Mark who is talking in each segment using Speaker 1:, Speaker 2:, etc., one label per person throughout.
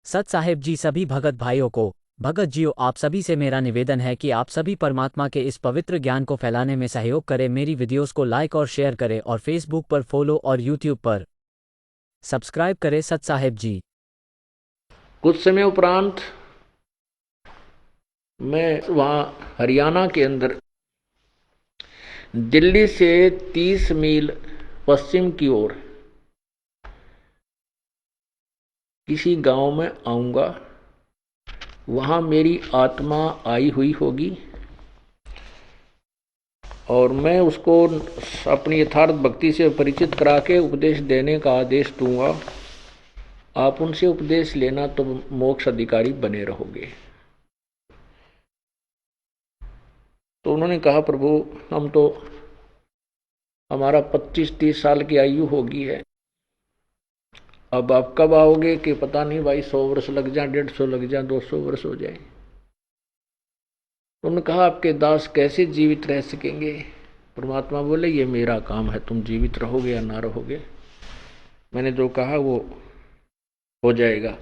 Speaker 1: सत साहेब जी, सभी भगत भाइयों को, भगत जियो, आप सभी से मेरा निवेदन है कि आप सभी परमात्मा के इस पवित्र ज्ञान को फैलाने में सहयोग करें। मेरी वीडियोस को लाइक और शेयर करें और फेसबुक पर फॉलो और यूट्यूब पर सब्सक्राइब करें। सत साहेब जी।
Speaker 2: कुछ समय उपरांत मैं वहाँ हरियाणा के अंदर दिल्ली से 30 मील पश्चिम की ओर किसी गांव में आऊँगा। वहाँ मेरी आत्मा आई हुई होगी और मैं उसको अपनी यथार्थ भक्ति से परिचित करा के उपदेश देने का आदेश दूंगा। आप उनसे उपदेश लेना तो मोक्ष अधिकारी बने रहोगे। तो उन्होंने कहा, प्रभु हम तो, हमारा 25-30 साल की आयु होगी है, अब आप कब आओगे कि पता नहीं भाई, 100 वर्ष लग जाए, 150 लग जाए, 200 वर्ष हो जाए। उन्होंने कहा, आपके दास कैसे जीवित रह सकेंगे। परमात्मा बोले, ये मेरा काम है, तुम जीवित रहोगे या ना रहोगे, मैंने जो कहा वो हो जाएगा।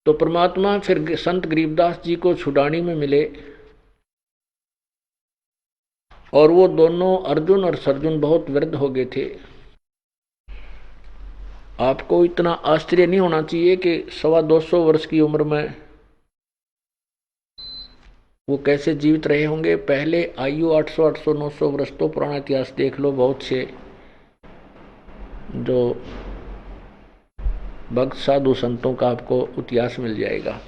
Speaker 2: तो परमात्मा फिर संत गरीबदास जी को छुड़ानी में मिले और वो दोनों अर्जुन और सरजुन बहुत वृद्ध हो गए थे। आपको इतना आश्चर्य नहीं होना चाहिए कि 225 वर्ष की उम्र में वो कैसे जीवित रहे होंगे। पहले आयु 800, 800, 900 वर्ष, तो पुराना इतिहास देख लो, बहुत से जो भक्त साधु संतों का आपको इतिहास मिल जाएगा।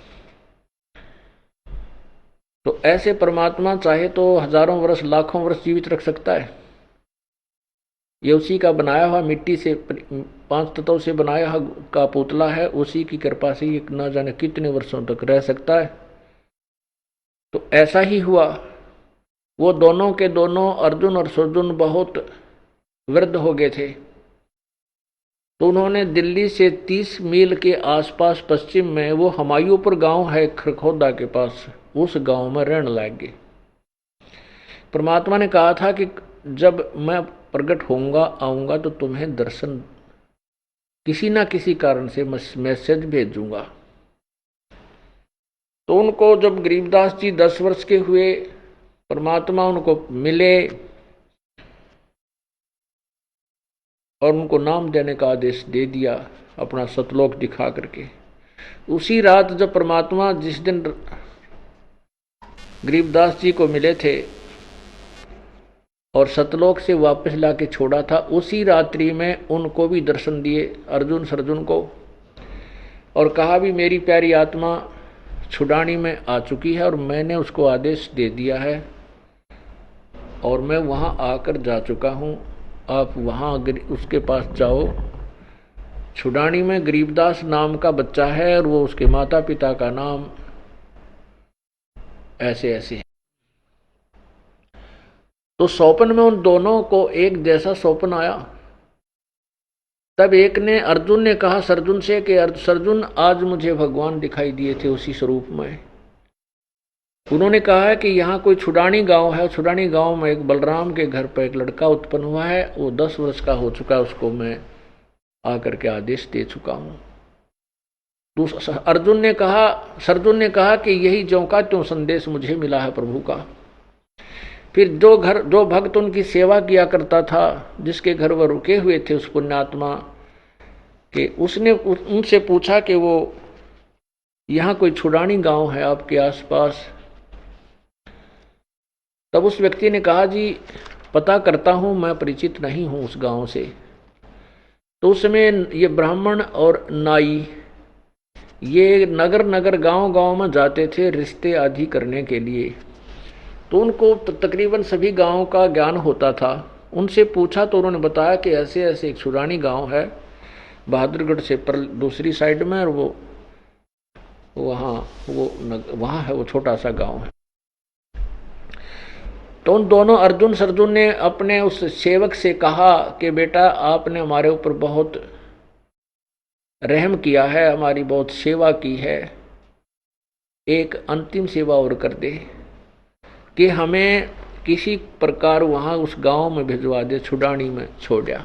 Speaker 2: तो ऐसे परमात्मा चाहे तो हजारों वर्ष, लाखों वर्ष जीवित रख सकता है। ये उसी का बनाया हुआ, मिट्टी से 5 तत्वों से बनाया हुआ का पुतला है, उसी की कृपा से ये न जाने कितने वर्षों तक रह सकता है। तो ऐसा ही हुआ। वो दोनों के दोनों अर्जुन और सरजुन बहुत वृद्ध हो गए थे। तो उन्होंने दिल्ली से 30 मील के आसपास पश्चिम में, वो हमायूपुर गांव है खरखोदा के पास, उस गांव में रहने लग गए। परमात्मा ने कहा था कि जब मैं प्रकट होऊंगा, आऊंगा तो तुम्हें दर्शन किसी ना किसी कारण से मैसेज भेजूंगा। तो उनको जब गरीबदास जी 10 वर्ष के हुए, परमात्मा उनको मिले और उनको नाम देने का आदेश दे दिया, अपना सतलोक दिखा करके। उसी रात जब परमात्मा जिस दिन गरीबदास जी को मिले थे और सतलोक से वापस लाके छोड़ा था, उसी रात्रि में उनको भी दर्शन दिए, अर्जुन सरजुन को, और कहा भी मेरी प्यारी आत्मा छुड़ानी में आ चुकी है और मैंने उसको आदेश दे दिया है और मैं वहाँ आकर जा चुका हूँ। आप वहाँ उसके पास जाओ। छुड़ानी में गरीबदास नाम का बच्चा है और वो उसके माता पिता का नाम ऐसे ऐसे है। तो स्वप्न में उन दोनों को एक जैसा स्वप्न आया। तब एक ने, अर्जुन ने कहा सरजुन से कि सरजुन, आज मुझे भगवान दिखाई दिए थे उसी स्वरूप में। उन्होंने कहा है कि यहाँ कोई छुड़ानी गांव है, छुड़ानी गांव में एक बलराम के घर पर एक लड़का उत्पन्न हुआ है, वो 10 वर्ष का हो चुका है, उसको मैं आकर के आदेश दे चुका हूँ। अर्जुन ने कहा, सरजुन ने कहा कि यही ज्यों का त्यों संदेश मुझे मिला है प्रभु का। फिर जो भक्त उनकी सेवा किया करता था, जिसके घर वह रुके हुए थे उस पुण्यात्मा के, उसने उनसे पूछा कि वो यहाँ कोई छुड़ानी गांव है आपके आसपास। तब उस व्यक्ति ने कहा, जी पता करता हूँ, मैं परिचित नहीं हूँ उस गांव से। तो उस समय ये ब्राह्मण और नाई ये नगर नगर गांव गांव में जाते थे रिश्ते आदि करने के लिए। तो उनको तकरीबन सभी गांवों का ज्ञान होता था। उनसे पूछा तो उन्होंने बताया कि ऐसे ऐसे एक छुड़ानी गांव है बहादुरगढ़ से पर दूसरी साइड में, और वो वहाँ है, वो छोटा सा गांव है। तो उन दोनों अर्जुन सरजुन ने अपने उस सेवक से कहा कि बेटा, आपने हमारे ऊपर बहुत रहम किया है, हमारी बहुत सेवा की है, एक अंतिम सेवा और कर दे कि हमें किसी प्रकार वहाँ उस गांव में भिजवा दे, छुड़ानी में छोड़ा।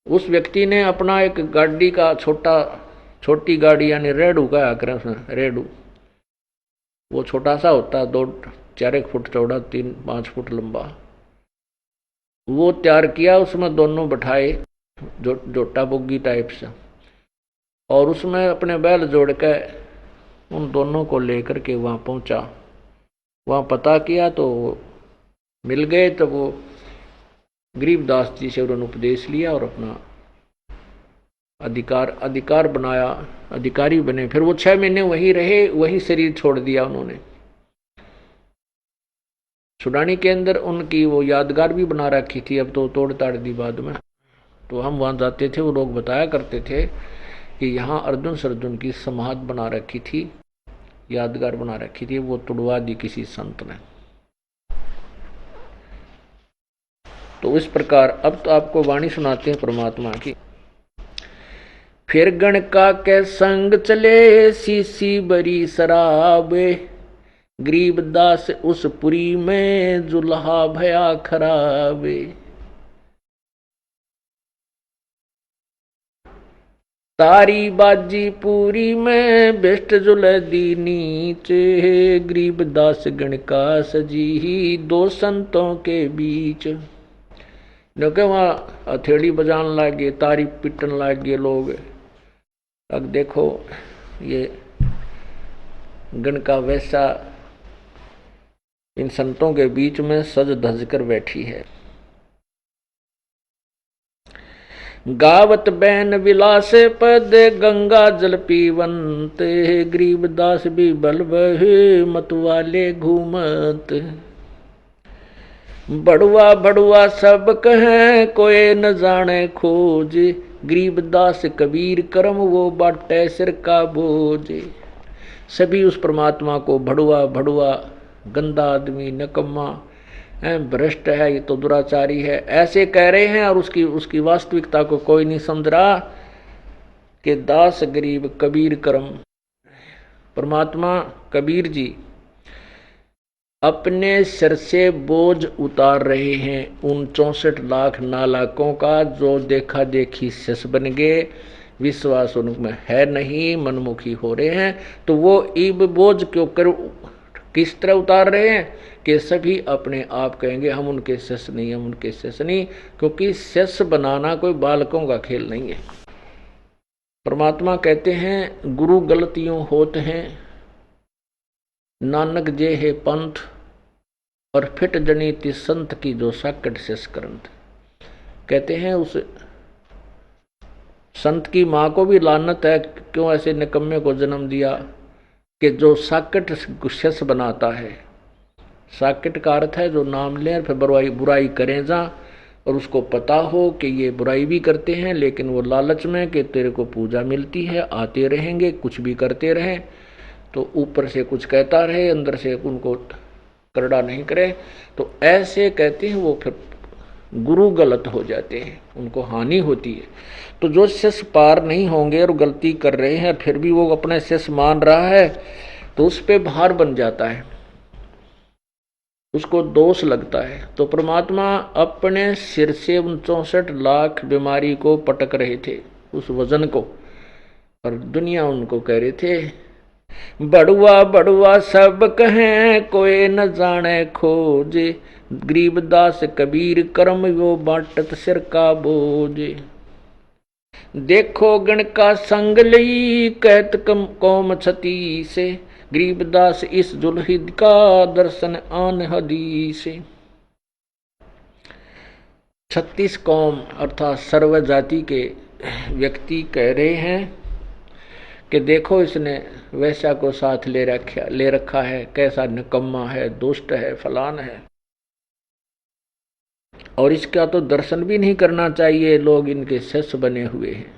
Speaker 2: उस व्यक्ति ने अपना एक गाड़ी का छोटी गाड़ी यानी रेडू का करें उसने, रेडू वो छोटा सा होता है, 2-4 फुट चौड़ा, 3-5 फुट लंबा, वो तैयार किया। उसमें दोनों बैठाए जोटा बोगी टाइप से, और उसमें अपने बैल जोड़ के उन दोनों को लेकर के वहाँ पहुँचा। वहाँ पता किया तो मिल गए। तो वो गरीबदास जी से उन्होंने उपदेश लिया और अपना अधिकार बनाया, अधिकारी बने। फिर वो 6 महीने वहीं रहे, वहीं शरीर छोड़ दिया उन्होंने। सुडानी के अंदर उनकी वो यादगार भी बना रखी थी, अब तो तोड़ ताड़ दी बाद में। तो हम वहाँ जाते थे, वो लोग बताया करते थे कि यहाँ अर्जुन सर्जुन की समाधि बना रखी थी, यादगार बना रखी थी, वो तुड़वा दी किसी संत ने। तो इस प्रकार अब तो आपको वाणी सुनाते हैं परमात्मा की। फिर गणका के संग चले सीसी बरी शराबे, गरीबदास उस पुरी में जुल्हा भया खराबे। तारी बाजी पूरी में बेस्ट जुलदी नीचे, गरीबदास गणका सजी 2 संतों के बीच। क्योंकि वहाँ हथेली बजाने लग गए, तारी पिटन लग गए लोग। अब देखो ये गणका वैसा इन संतों के बीच में सज धज कर बैठी है। गावत बैन विलास पद गंगा जल पीवंत, गरीबदास भी बल बहे मतवाले घूमत। बड़ुआ बड़ुआ सब कहें कोई न जाने खोज, गरीबदास कबीर करम वो बाटे सिर का बोझ। सभी उस परमात्मा को बड़ुआ बड़ुआ, गंदा आदमी, नकम्मा, भ्रष्ट है, ये तो दुराचारी है, ऐसे कह रहे हैं। और उसकी वास्तविकता को कोई नहीं समझ रहा कि दास गरीब कबीर करम। परमात्मा कबीर जी अपने सिर से बोझ उतार रहे हैं उन 64 लाख नालायकों का, जो देखा देखी शिष्य बन गए, विश्वास उनमें है नहीं, मनमुखी हो रहे हैं। तो वो इब बोझ क्यों कर किस तरह उतार रहे हैं कि सभी अपने आप कहेंगे हम उनके शिष्य नहीं, हम उनके शिष्य नहीं, क्योंकि शिष्य बनाना कोई बालकों का खेल नहीं है। परमात्मा कहते हैं गुरु गलतियों होत हैं, नानक जे है पंथ, और फिट जनी ति संत की जो साकट शेष करंत। कहते हैं उस संत की माँ को भी लानत है, क्यों ऐसे निकम्मे को जन्म दिया कि जो साकट शेष बनाता है। साकट का अर्थ है जो नाम लें फिर बुराई करें जा, और उसको पता हो कि ये बुराई भी करते हैं, लेकिन वो लालच में कि तेरे को पूजा मिलती है, आते रहेंगे, कुछ भी करते रहें, तो ऊपर से कुछ कहता रहे, अंदर से उनको करड़ा नहीं करे। तो ऐसे कहते हैं वो फिर गुरु गलत हो जाते हैं, उनको हानि होती है। तो जो शिष्य पार नहीं होंगे और गलती कर रहे हैं फिर भी वो अपने शिष्य मान रहा है, तो उस पे भार बन जाता है, उसको दोष लगता है। तो परमात्मा अपने सिर से उन 64 लाख बीमारी को पटक रहे थे, उस वजन को, और दुनिया उनको कह रहे थे बड़ुआ बड़ुआ सब कहें कोई न जाने खोज, गरीबदास कबीर करम वो बाटत सिर का बोझ। देखो गण का संग लई कहत कौम छती से, गरीबदास इस जुल्हिद का दर्शन आन हदीस। 36 कौम अर्थात सर्व जाति के व्यक्ति कह रहे हैं कि देखो इसने वैश्या को साथ ले रखा है, कैसा निकम्मा है, दुष्ट है, फलान है, और इसका तो दर्शन भी नहीं करना चाहिए, लोग इनके शिष्य बने हुए हैं।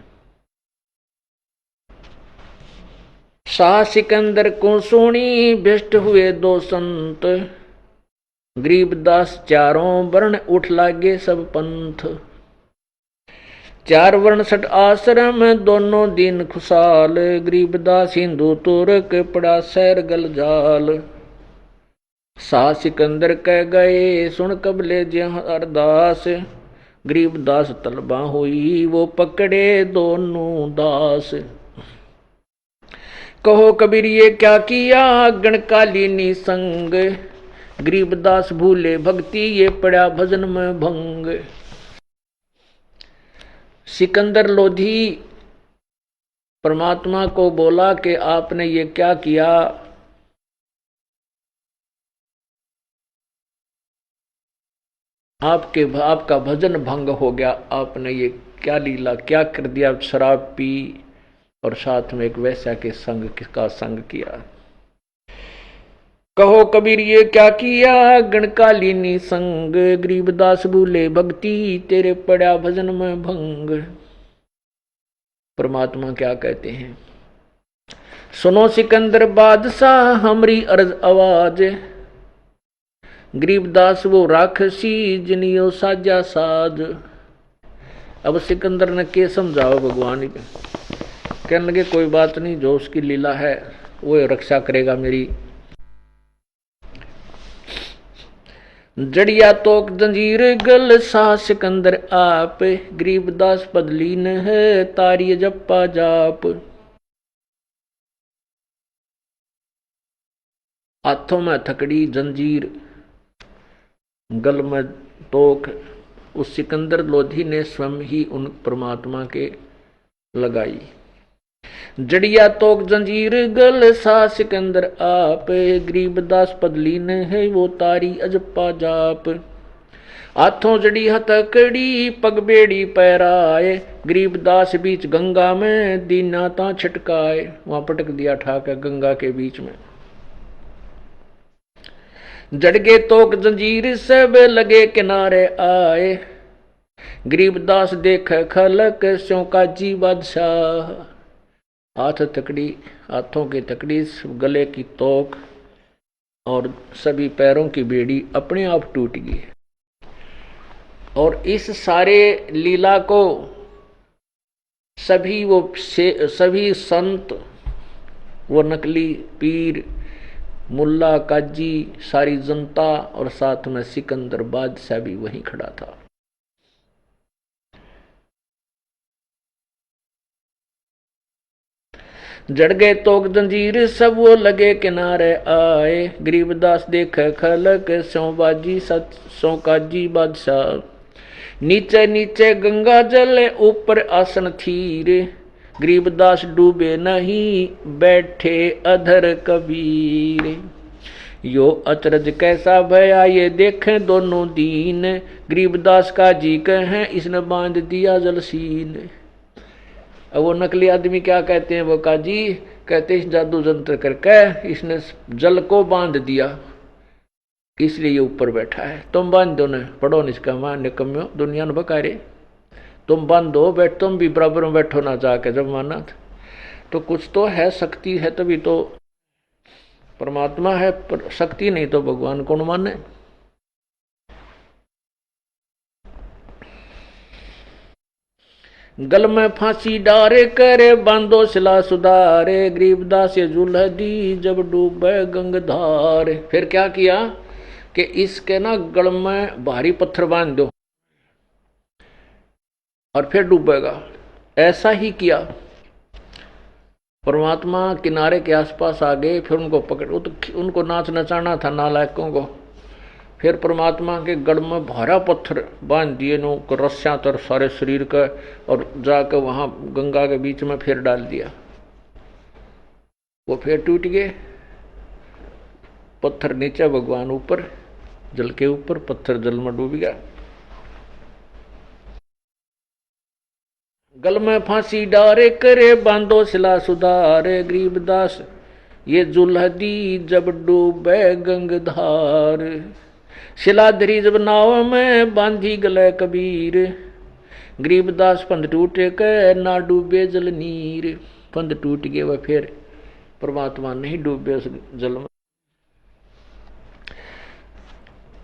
Speaker 2: शाह सिकंदर को सुनी भ्रष्ट हुए 2 संत, गरीबदास चारों वर्ण उठ लागे सब पंथ। 4 वर्ण 6 आश्रम दोनों दिन खुशाल, गरीबदास हिंदू तुर्क पड़ा सैर गल जाल। शाह सिकंदर कह गए सुन कबले जहाँ अरदास, गरीबदास तलबा हुई वो पकड़े दोनों दास। कहो कबीर ये क्या किया गणकालीनी संग, गरीबदास भूले भक्ति ये पड़ा भजन में भंग। सिकंदर लोधी परमात्मा को बोला कि आपने ये क्या किया, आपका भजन भंग हो गया, आपने ये क्या लीला क्या कर दिया, शराब पी और साथ में एक वैश्या के संग का संग किया। कहो कबीर ये क्या किया गणकालीनी संग, गरीबदास भूले भक्ति तेरे पड़ा भजन में भंग। परमात्मा क्या कहते हैं, सुनो सिकंदर बादशाह हमरी अर्ज आवाज, गरीबदास वो राक्षसी जिनियो साजा साज। अब सिकंदर ने के समझाओ भगवान, कहने लगे कोई बात नहीं, जो उसकी लीला है वो रक्षा करेगा मेरी। जड़िया तोक जंजीर गल सा सिकंदर आप, गरीबदास बदलीन है तारी जप्पा जाप। हाथों में थकड़ी जंजीर गल में तोक, उस सिकंदर लोधी ने स्वयं ही उन परमात्मा के लगाई। जड़िया तोक जंजीर गल सा सिकंदर आप, गरीबदास पदलीन है वो तारी अजप्पा जाप। हाथों जड़ी हथकड़ी पग बेड़ी पैराए, गरीबदास बीच गंगा में दीना ता छटकाए। वहां पटक दिया ठाकर गंगा के बीच में। जड़गे तोक जंजीर सब लगे किनारे आए, गरीबदास देख खलक स्यों का जी बादशाह। हाथ तकड़ी, हाथों की तकड़ी, गले की तोक और सभी पैरों की बेड़ी अपने आप टूट गई। और इस सारे लीला को सभी संत, वो नकली पीर, मुल्ला काजी, सारी जनता और साथ में सिकंदर बादशाह भी वहीं खड़ा था। जड़ गए तोक जंजीर सब वो लगे किनारे आए, गरीबदास देख खलक स्यों बाजी स्यों काजी बादशाह। नीचे नीचे गंगा जल ऊपर आसन थीर, गरीबदास डूबे नहीं बैठे अधर कबीर। यो अचरज कैसा भया ये देखें दोनों दीन, गरीबदास का जी कहें इसने बांध दिया जलसीन। अब वो नकली आदमी क्या कहते हैं, वो काजी कहते इस जादू जंत्र करके इसने जल को बांध दिया, इसलिए ये ऊपर बैठा है। तुम बांध दो न, पढ़ो निष्कामा निकम्यो दुनिया न बकारे, तुम बांधो बैठ, तुम भी बराबर में बैठो ना जाके जब माना। तो कुछ तो है, शक्ति है तभी तो परमात्मा है, पर शक्ति नहीं तो भगवान कौन माने। गल में फांसी डारे करे बांधो सिला सुधारे, गरीबदास ये जुल्ह दी जब डूबे गंगधार। फिर क्या किया कि इसके ना गल में भारी पत्थर बांध दो और फिर डूबेगा। ऐसा ही किया। परमात्मा किनारे के आसपास आ गए, फिर उनको पकड़, उनको नाच नचाना था नालायकों को। फिर परमात्मा के गढ़ में भारा पत्थर बांध दिए नो रस्सियां तर सारे शरीर का, और जाकर वहां गंगा के बीच में फिर डाल दिया। वो फिर टूट गए, पत्थर नीचे भगवान ऊपर, जल के ऊपर, पत्थर जल में डूब गया। गल में फांसी डारे करे बांधो सिला सुधारे, गरीबदास ये जुल्ह दी जब डूबे गंगधार। शिला धरी जब नाव में बांधी गले कबीर, गरीबदास पंध टूटे के ना डूबे जल नीर। पंध टूट गए वह, फिर परमात्मा नहीं डूबे उस जल में।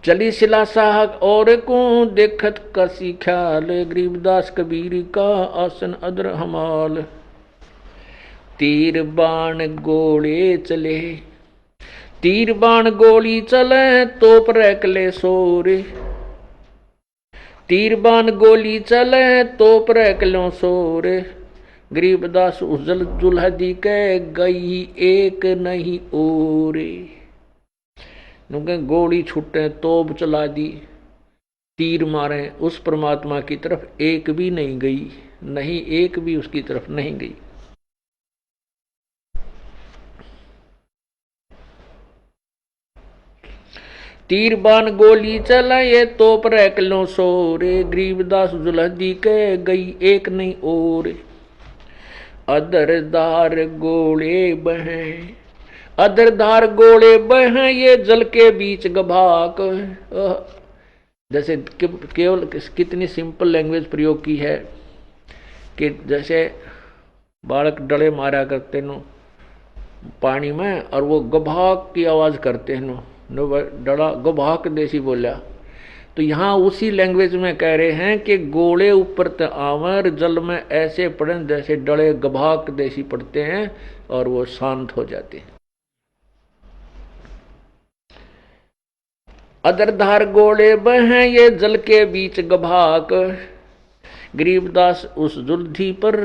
Speaker 2: चली शिला साहक और को देखत कसी ख्याल, गरीबदास कबीर का आसन अदर हमाल। तीर बाण गोले चले, तीर बाण गोली चले तोप रैकले सोरे, तीरबान गोली चले तोप रखलो सोर, गरीबदास उजल जुल्हदी के गई एक नहीं और। गोली छुटे तोप चला दी, तीर मारे उस परमात्मा की तरफ एक भी नहीं गई, नहीं एक भी उसकी तरफ नहीं गई। तीर बान गोली चलाए तोप रखलो सोरे, गरीबदास जुल्हदी के गई एक नहीं और। अदरदार गोले बहे, अदरदार गोले बहे ये जल के बीच गभाक। जैसे केवल कितनी सिंपल लैंग्वेज प्रयोग की है कि जैसे बालक डले मारा करते नो पानी में और वो गभाक की आवाज करते हैं नो डला गभाक देसी बोला, तो यहाँ उसी लैंग्वेज में कह रहे हैं कि गोले ऊपर त आवर जल में ऐसे पड़े जैसे डले गभाक देसी पड़ते हैं और वो शांत हो जाते हैं। अदरधार गोले बहें ये जल के बीच गभाक, गरीबदास उस जुल्धी पर,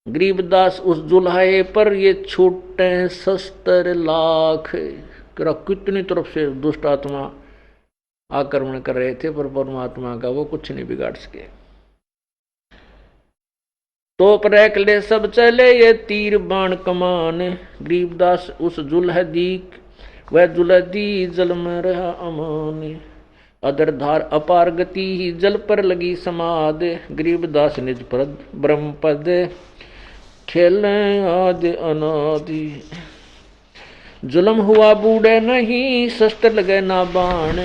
Speaker 2: गरीबदास उस जुल्हाए पर ये छूटे शस्त्र लाख। कितनी तरफ से दुष्ट आत्मा आक्रमण कर रहे थे पर परमात्मा का वो कुछ नहीं बिगाड़ सके। तोप रैक ले सब चले ये तीर बाण कमान, गरीबदास उस जुल्हदी वह जुल्हदी जल में रहा अमान। अदरधार अपार गति ही जल पर लगी समाद, गरीबदास निज पद ब्रह्म पद खेले आदि अनादि। जुल्म हुआ बूढ़े नहीं शस्त्र लगे ना बाण,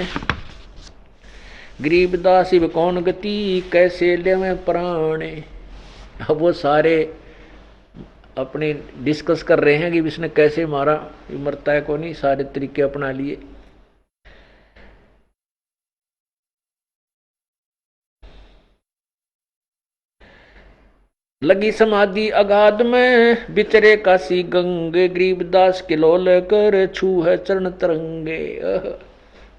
Speaker 2: गरीबदास इब कौन गति कैसे ले में प्राण। अब वो सारे अपने डिस्कस कर रहे हैं कि इसने कैसे मारा, ये मरता है को नहीं, सारे तरीके अपना लिए। लगी समाधि अगाध में बिचरे काशी गंगे, गरीबदास किलोल कर छू है चरण तरंगे।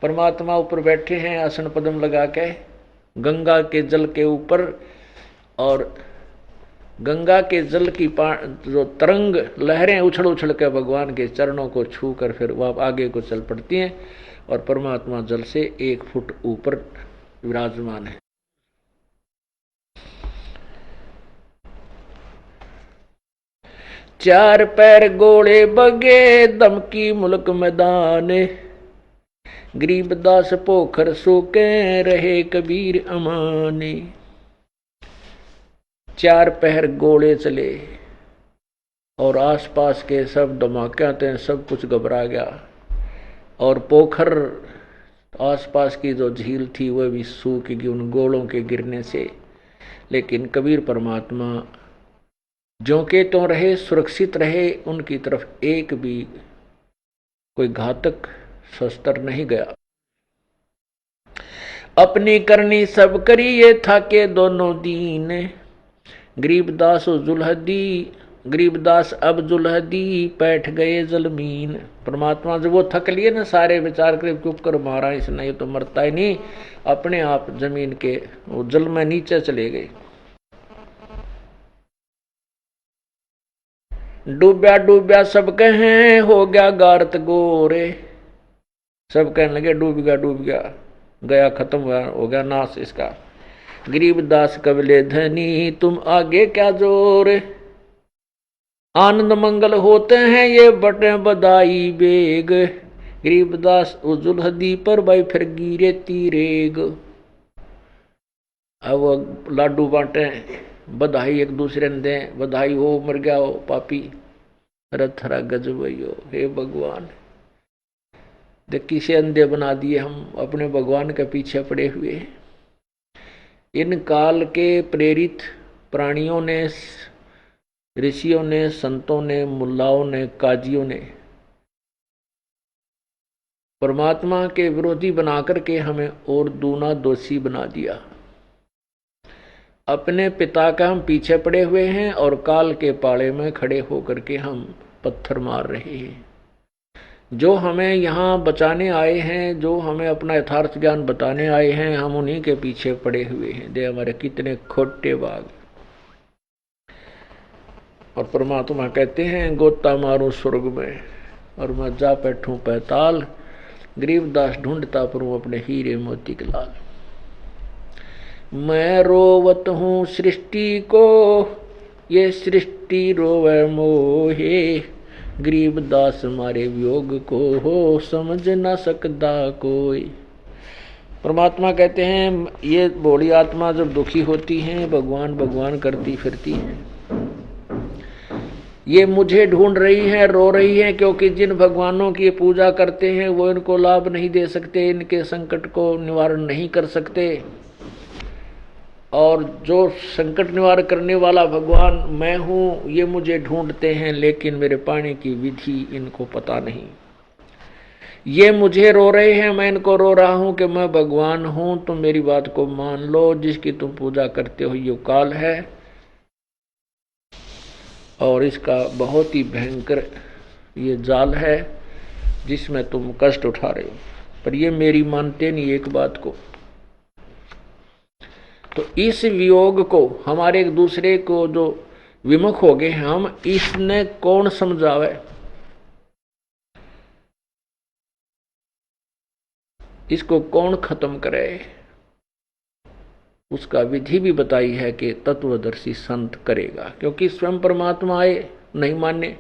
Speaker 2: परमात्मा ऊपर बैठे हैं आसन पद्म लगा के गंगा के जल के ऊपर, और गंगा के जल की जो तरंग लहरें उछल उछल के भगवान के चरणों को छू कर फिर वह आगे को चल पड़ती हैं, और परमात्मा जल से 1 फुट ऊपर विराजमान है। चार पैर गोले बगे दमकी मुल्क मैदान, गरीबदास पोखर सोके रहे कबीर अमाने। चार पहर गोले चले और आसपास के सब धमाके सब कुछ घबरा गया, और पोखर आसपास की जो झील थी वह भी सूख गई उन गोलों के गिरने से। लेकिन कबीर परमात्मा जो के तो रहे, सुरक्षित रहे, उनकी तरफ एक भी कोई घातक शस्त्र नहीं गया। अपनी करनी सब करी ये था के दोनों दीन, गरीबदास जुल्हदी, गरीबदास अब जुल्हदी बैठ गए जलमीन। परमात्मा जब वो थक लिए ना, सारे विचार कर चुप कर मारा इसने, ये तो मरता ही नहीं, अपने आप जमीन के वो जल में नीचे चले गए। डूब्या डूब्या सब कहें हो गया गारत गोरे, सब कहने लगे डूब गया गया, खत्म हुआ, हो गया नाश इसका। गरीबदास कबले धनी तुम आगे क्या जोर, आनंद मंगल होते हैं ये बटे बदाई बेग, गरीबदास जुल्हदी पर भाई फिर गिरे तीरेग। अब लाडू बांटे, बधाई एक दूसरे ने दें, बधाई हो मर गया हो पापी, रथरा गजबइयो। हे भगवान, देखी से अंधे बना दिए हम, अपने भगवान के पीछे पड़े हुए। इन काल के प्रेरित प्राणियों ने, ऋषियों ने, संतों ने, मुल्लाओं ने, काजियों ने परमात्मा के विरोधी बनाकर के हमें और दूना दोषी बना दिया। अपने पिता का हम पीछे पड़े हुए हैं और काल के पाले में खड़े होकर के हम पत्थर मार रहे हैं। जो हमें यहाँ बचाने आए हैं, जो हमें अपना यथार्थ ज्ञान बताने आए हैं, हम उन्हीं के पीछे पड़े हुए हैं। दे हमारे कितने खोटे बाग। और परमात्मा कहते हैं गोता मारूं स्वर्ग में और मैं जा बैठूं पैताल, गरीबदास ढूंढता फिरूं अपने हीरे मोती के लाल। मैं रोवत हूँ सृष्टि को, ये सृष्टि रोवे मोहे, गरीबदास मारे वियोग को हो समझ न सकता कोई। परमात्मा कहते हैं ये भोली आत्मा जब दुखी होती है, भगवान भगवान करती फिरती है, ये मुझे ढूंढ रही है, रो रही है, क्योंकि जिन भगवानों की पूजा करते हैं वो इनको लाभ नहीं दे सकते, इनके संकट को निवारण नहीं कर सकते। और जो संकट निवारण करने वाला भगवान मैं हूँ, ये मुझे ढूंढते हैं, लेकिन मेरे पाने की विधि इनको पता नहीं। ये मुझे रो रहे हैं, मैं इनको रो रहा हूँ कि मैं भगवान हूँ, तुम मेरी बात को मान लो, जिसकी तुम पूजा करते हो ये काल है और इसका बहुत ही भयंकर ये जाल है जिसमें तुम कष्ट उठा रहे हो। पर ये मेरी मानते नहीं एक बात को। तो इस वियोग को, हमारे एक दूसरे को जो विमुख हो गए हम, इसने कौन समझावे, इसको कौन खत्म करे। उसका विधि भी बताई है कि तत्वदर्शी संत करेगा, क्योंकि स्वयं परमात्मा आए नहीं माने।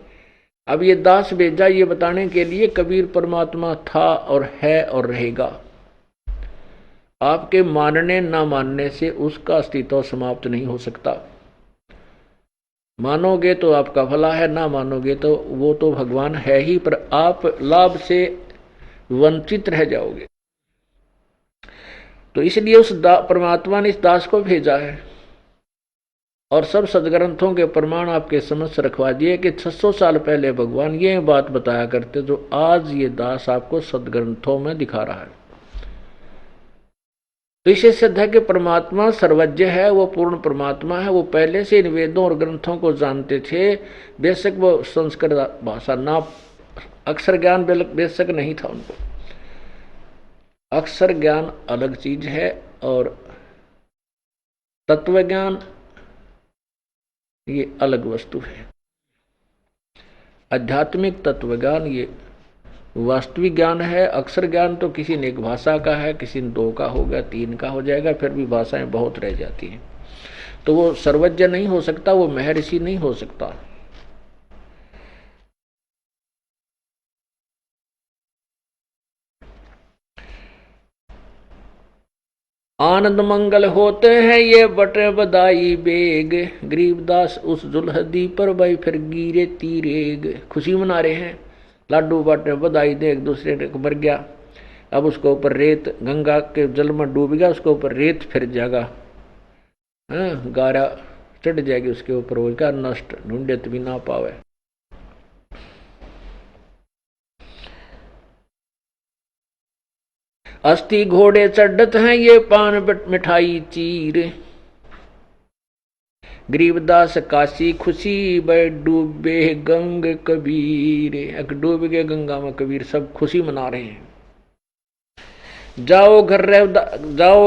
Speaker 2: अब ये दास भेजा ये बताने के लिए कबीर परमात्मा था और है और रहेगा। आपके मानने ना मानने से उसका अस्तित्व समाप्त नहीं हो सकता। मानोगे तो आपका भला है, ना मानोगे तो वो तो भगवान है ही, पर आप लाभ से वंचित रह जाओगे। तो इसलिए उस परमात्मा ने इस दास को भेजा है और सब सदग्रंथों के प्रमाण आपके समझ रखवा दिए कि 600 साल पहले भगवान ये बात बताया करते जो आज ये दास आपको सदग्रंथों में दिखा रहा है। तो इसे सिद्ध है कि परमात्मा सर्वज्ञ है, वो पूर्ण परमात्मा है। वो पहले से इन वेदों और ग्रंथों को जानते थे। बेशक वो संस्कृत भाषा ना, अक्षर ज्ञान बेशक नहीं था उनको। अक्षर ज्ञान अलग चीज है और तत्व ज्ञान ये अलग वस्तु है। आध्यात्मिक तत्व ज्ञान ये वास्तविक ज्ञान है। अक्षर ज्ञान तो किसी ने एक भाषा का है, किसी ने 2 का हो गया, 3 का हो जाएगा, फिर भी भाषाएं बहुत रह जाती हैं। तो वो सर्वज्ञ नहीं हो सकता, वो महर्षि नहीं हो सकता। आनंद मंगल होते हैं ये बटे बदाई बेग, गरीबदास उस जुलहदी पर भाई फिर गिरे तीरेग। खुशी मना रहे हैं, लाडू बाटे बधाई दे, एक दूसरे को मर गया। अब उसके ऊपर रेत, गंगा के जल में डूब गया, उसके ऊपर रेत फिर जाएगा, गारा चढ़ जाएगी उसके ऊपर, वो क्या नष्ट ढूंढे तो भी ना पावे। अस्थि घोड़े चढ़त हैं ये पान मिठाई चीर, गरीबदास काशी खुशी बै डूबे गंग कबीर। डूब गए गंगा में कबीर, सब खुशी मना रहे हैं। जाओ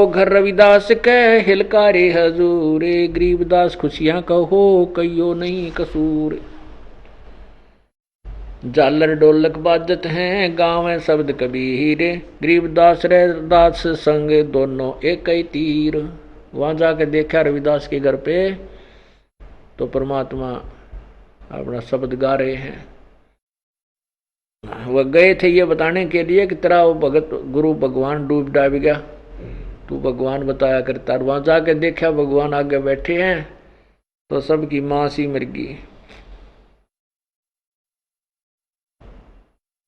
Speaker 2: घर रविदास कह हिलकारे हजूर, गरीबदास खुशियां कहो कहियो नहीं कसूर। झालर ढोलक बाजत हैं गाँव शब्द कबीर, गरीबदास रविदास संग दोनों एक ही तीर। वहां जाके देखा रविदास के घर पे तो परमात्मा अपना शब्द गा रहे हैं। वह गए थे ये बताने के लिए कि तेरा वो भगत गुरु भगवान डूब डाब गया, तू भगवान बताया करता। वहां जाके देखा भगवान आगे बैठे हैं तो सबकी मां सी मर गई।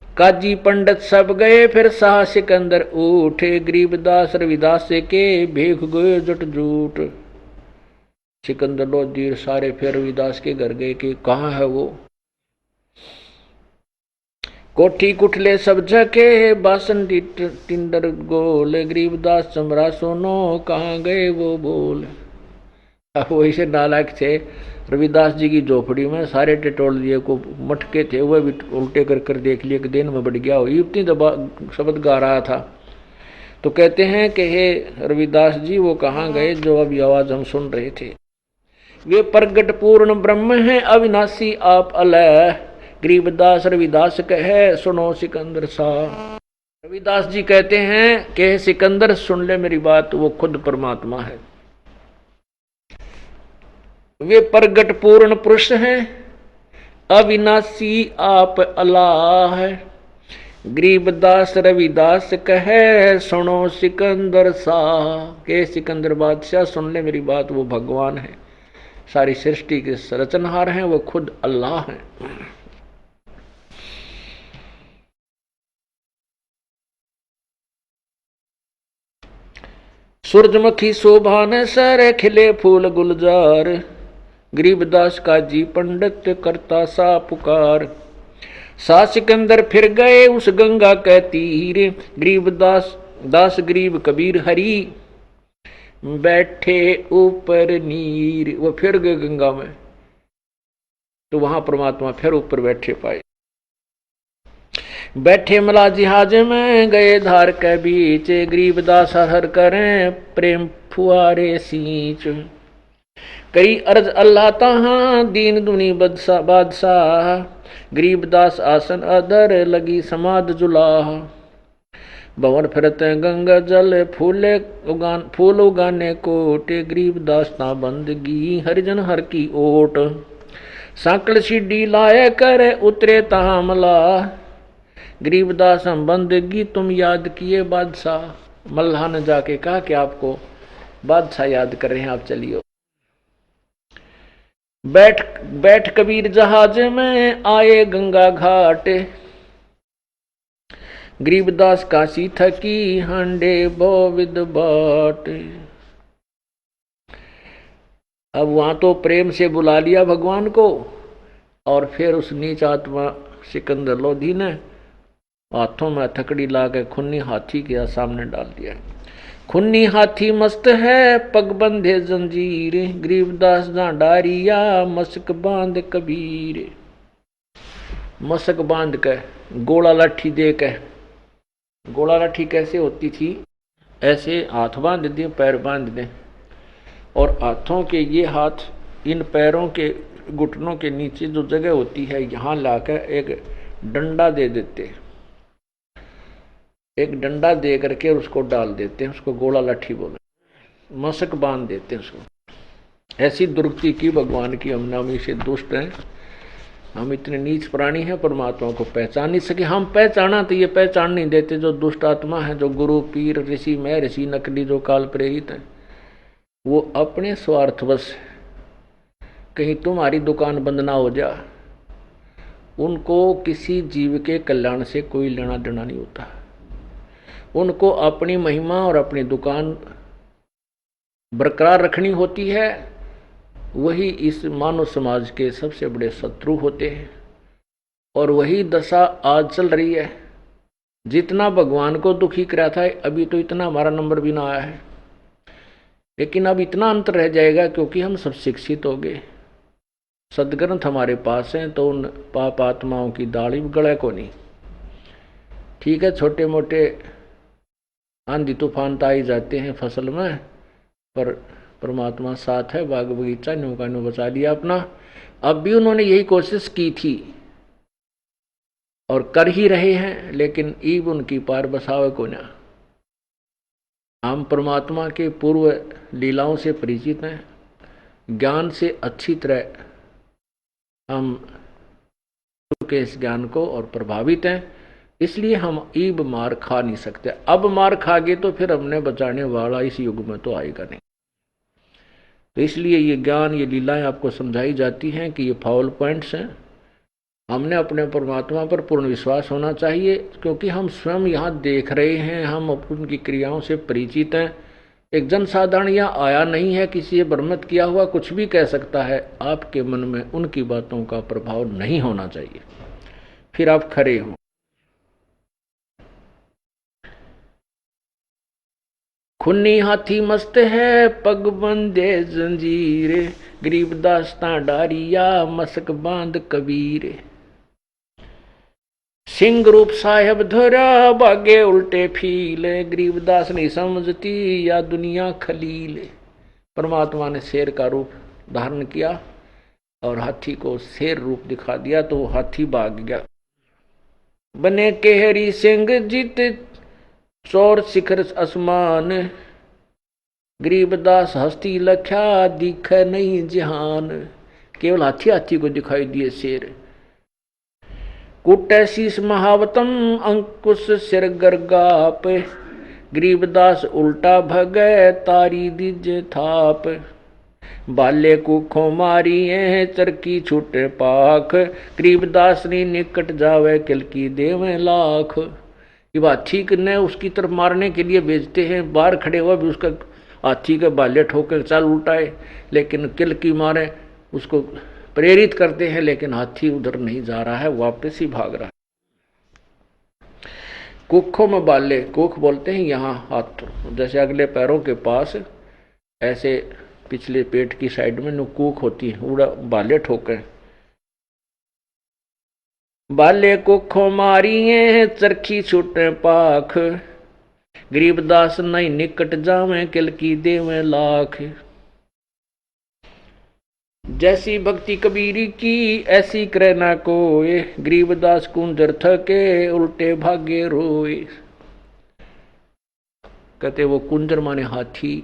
Speaker 2: काजी पंडित सब गए फिर शाह सिकंदर उठे, गरीबदास रविदास के भेख गए जट जूट। सिकंदर लोधी सारे फिर रविदास के घर गए कि कहाँ है वो। कोठी कुठले सब झके बासन टिंडर गोल, गरीबदास चमरा सोनो कहाँ गए वो बोल। अब वो इसे नालायक थे, रविदास जी की झोपड़ी में सारे टिटोल दिए को मटके थे, वह भी उल्टे कर कर देख लिए कि दिन में बढ़ गया हो, इतनी दबा शब्द गा रहा था। तो कहते हैं कि हे रविदास जी वो कहाँ गए जो अभी आवाज हम सुन रहे थे। वे प्रगट पूर्ण ब्रह्म हैं अविनाशी आप अलह, गरीबदास रविदास कहे सुनो सिकंदर सा। रविदास जी कहते हैं कि सिकंदर सुन ले मेरी बात, वो खुद परमात्मा है। वे प्रगट पूर्ण पुरुष हैं अविनाशी आप अल्लाह है, गरीबदास रविदास कहे सुनो सिकंदर शाह। के सिकंदर बादशाह सुन ले मेरी बात, वो भगवान है, सारी सृष्टि के रचनहार हैं, वो खुद अल्लाह हैं। सूरजमुखी शोभा न सर खिले फूल गुलजार, गरीबदास का जी पंडित करता सा पुकार। सा सिकंदर फिर गए उस गंगा के तीर, गरीबदास दास गरीब कबीर हरी बैठे ऊपर नीर। वो फिर गए गंगा में, तो वहां परमात्मा फिर ऊपर बैठे पाए। बैठे मला जहाज में गए धार के बीच, गरीबदास हर करें प्रेम फुआरे सींच। कई अर्ज अल्लाह तहां दीन दुनी बादशाह, गरीबदास आसन अदर लगी समाध जुलाह। भंवर फिरते गंगा जल फूल उगाने कोटे, गरीबदास ता बंदगी हरिजन हर की ओट। सांकल सीढ़ी लाए कर उतरे तहा मला, गरीबदास हम बंदगी तुम याद किए बादशाह। मल्लाह ने जाके कहा कि आपको बादशाह याद कर रहे हैं, आप चलिए। बैठ कबीर जहाज में आए गंगा घाट, गरीबदास काशी थकी हांडे बोविद बाट। अब वहां तो प्रेम से बुला लिया भगवान को, और फिर उस नीच आत्मा सिकंदर लोधी ने हाथों में हथकड़ी ला के खुन्नी हाथी के सामने डाल दिया। खुन्नी हाथी मस्त है पग बंधे जंजीर, गरीबदास जा डारिया मस्क बांध कबीर। मस्क बांध के गोला लाठी दे के, गोला लाठी कैसे होती थी, ऐसे हाथ बांध दे पैर बांध दे, और हाथों के ये हाथ इन पैरों के घुटनों के नीचे जो जगह होती है यहाँ लाकर एक डंडा दे देते, एक डंडा दे करके उसको डाल देते हैं, उसको गोला लाठी बोले, मशक बांध देते हैं उसको। ऐसी दुर्गति की भगवान की, हम नामी से दुष्ट हैं, हम इतने नीच प्राणी हैं, परमात्मा को पहचान नहीं सके। हम पहचाना तो ये पहचान नहीं देते, जो दुष्ट आत्मा है, जो गुरु पीर ऋषि मैं ऋषि नकली जो काल प्रेरित है, वो अपने स्वार्थवश कहीं तुम्हारी दुकान बंद ना हो जा, उनको किसी जीव के कल्याण से कोई लेना देना नहीं होता। उनको अपनी महिमा और अपनी दुकान बरकरार रखनी होती है, वही इस मानव समाज के सबसे बड़े शत्रु होते हैं। और वही दशा आज चल रही है। जितना भगवान को दुखी करा था, अभी तो इतना हमारा नंबर भी ना आया है, लेकिन अब इतना अंतर रह जाएगा क्योंकि हम सब शिक्षित हो गए, सदग्रंथ हमारे पास हैं, तो उन पाप आत्माओं की दाढ़ी गड़े को नहीं। ठीक है, छोटे मोटे आंधी तूफान तो आ ही जाते हैं फसल में, पर परमात्मा साथ है, बाग बगीचा नौका ने बचा लिया अपना। अब भी उन्होंने यही कोशिश की थी और कर ही रहे हैं, लेकिन ईब उनकी पार बसावे को ना। हम परमात्मा के पूर्व लीलाओं से परिचित हैं, ज्ञान से अच्छी तरह हम के इस ज्ञान को और प्रभावित हैं, इसलिए हम ईब मार खा नहीं सकते। अब मार खा गए तो फिर हमने बचाने वाला इस युग में तो आएगा नहीं। तो इसलिए ये ज्ञान, ये लीलाएं आपको समझाई जाती हैं कि ये फाउल पॉइंट्स हैं। हमने अपने परमात्मा पर पूर्ण विश्वास होना चाहिए, क्योंकि हम स्वयं यहाँ देख रहे हैं, हम उनकी क्रियाओं से परिचित हैं। एक जनसाधारण यहाँ आया नहीं है, किसी से भ्रमित किया हुआ कुछ भी कह सकता है, आपके मन में उनकी बातों का प्रभाव नहीं होना चाहिए, फिर आप खरे हो। खुन्नी हाथी मस्त है पग बंदे जंजीर, गरीबदास ता डारिया मसक बांध कबीर। सिंह रूप साहेब धरा बागे उल्टे फील, गरीबदास नहीं समझती या दुनिया खलील। परमात्मा ने शेर का रूप धारण किया और हाथी को शेर रूप दिखा दिया तो वो हाथी भाग गया। बने केहरी सिंह जीत चौर शिखर आसमान, गरीबदास हस्ती लख्या दिख नहीं जहान। केवल हाथी हाथी को दिखाई दिए शेर। कुटे शीस महावतम अंकुश सिर गरगाप, गरीबदास उल्टा भगे तारी दिज थाप। बाले कुखों मारिए चरकी छूटे पाख, गरीबदास ने निकट जावे किल की देवे लाख। ये हाथी ने उसकी तरफ मारने के लिए भेजते हैं, बाहर खड़े हुआ भी उसका हाथी के बाले ठोके चाल उल्टाए, लेकिन किल की मारे उसको प्रेरित करते हैं, लेकिन हाथी उधर नहीं जा रहा है, वापस ही भाग रहा है। कुखों में बाले, कुख बोलते हैं यहाँ हाथ, जैसे अगले पैरों के पास ऐसे पिछले पेट की साइड में नुकूक होती है, उड़ा बाले ठोके। बाले कुखों मारिए चरखी छूटे पाख, गरीबदास नहीं निकट जावे किल की देवे लाख। जैसी भक्ति कबीरी की ऐसी करे ना कोय, गरीबदास कुंजर थके उल्टे भागे रोए। कहते वो कुंजर माने हाथी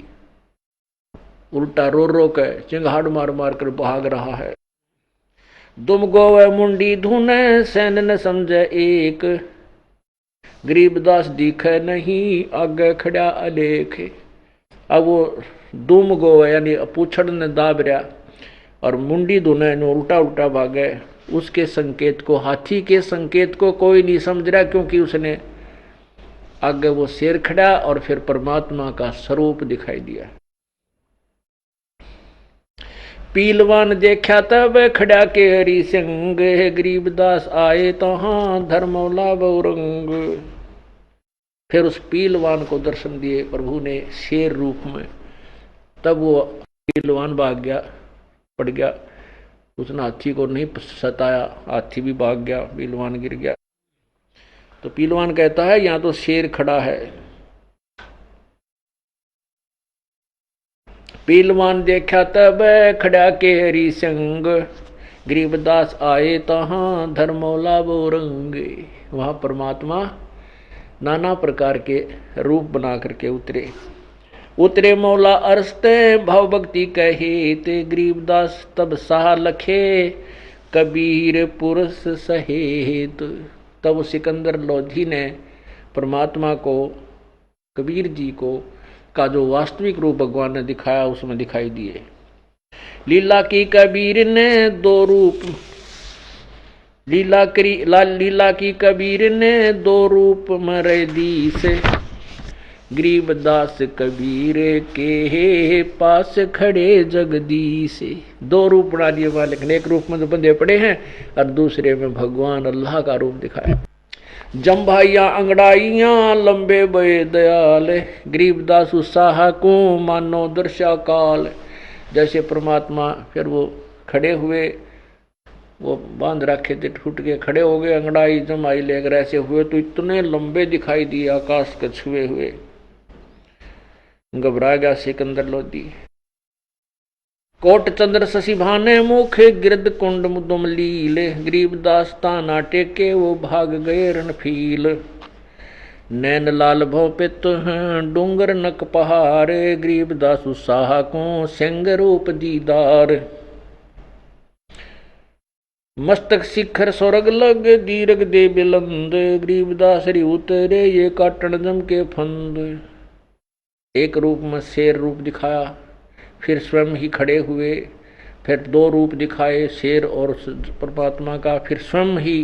Speaker 2: उल्टा रो रो के चिंगाड़ मार मार कर भाग रहा है। दुम गोवे मुंडी धुने सैन न समझे एक, गरीबदास दिखे नहीं आगे खड़ा अलेख। अब वो दुम गोवे यानी पूछड़ ने दाब रहा और मुंडी धुने उल्टा उल्टा भागे, उसके संकेत को, हाथी के संकेत को कोई नहीं समझ रहा, क्योंकि उसने आगे वो शेर खड़ा और फिर परमात्मा का स्वरूप दिखाई दिया। पीलवान देखा तब खड़ा के हरि सिंह, गरीबदास आए तहां धर्मौला बहुरंग। फिर उस पीलवान को दर्शन दिए प्रभु ने शेर रूप में, तब वो पीलवान भाग गया, पड़ गया। उसने हाथी को नहीं सताया, हाथी भी भाग गया, पीलवान गिर गया। तो पीलवान कहता है यहां तो शेर खड़ा है। पीलवान देखा तब खड़ा के हरि संग, गरीबदास आए तहां धर्मौला बोरंग। वहां परमात्मा नाना प्रकार के रूप बना करके उतरे मौला अरस्ते भाव भक्ति कहेत, गरीबदास तब साह लखे कबीर पुरुष सहेत। तब सिकंदर लोधी ने परमात्मा को, कबीर जी को का जो वास्तविक रूप भगवान ने दिखाया उसमें दिखाई दिए। लीला की कबीर ने दो रूप, लीला की कबीर ने दो रूप मरे दी से, गरीबदास कबीर के पास खड़े जगदीश। दो रूप बना दिए मालिक ने, एक रूप में तो बंधे पड़े हैं और दूसरे में भगवान अल्लाह का रूप दिखाया। जम्भाइया अंगड़ाइया लंबे बे दयाल, गरीबदास उत्साह को मानो दर्शा काल। जैसे परमात्मा फिर वो खड़े हुए, वो बांध रखे थे, टूट के खड़े हो गए, अंगड़ाई जमाई लेकर ऐसे हुए तो इतने लंबे दिखाई दिए आकाश के छुए हुए। घबरा गया सिकंदर लोधी। कोट चंद्र शशि भाने मुख गिरद कुंड मुदुम लील, गरीबदास ताना टेके वो भाग गए रणफील। नैन लाल भव पित डूंगर नक पहाड़, गरीबदास उत्साह को सिंह रूप दीदार। मस्तक शिखर स्वर्ग लग दीर्घ दे बिलंद, गरीबदास री उतरे ये काटन जम के फंद। एक रूप में शेर रूप दिखाया, फिर स्वयं ही खड़े हुए, फिर दो रूप दिखाए शेर और परमात्मा का, फिर स्वयं ही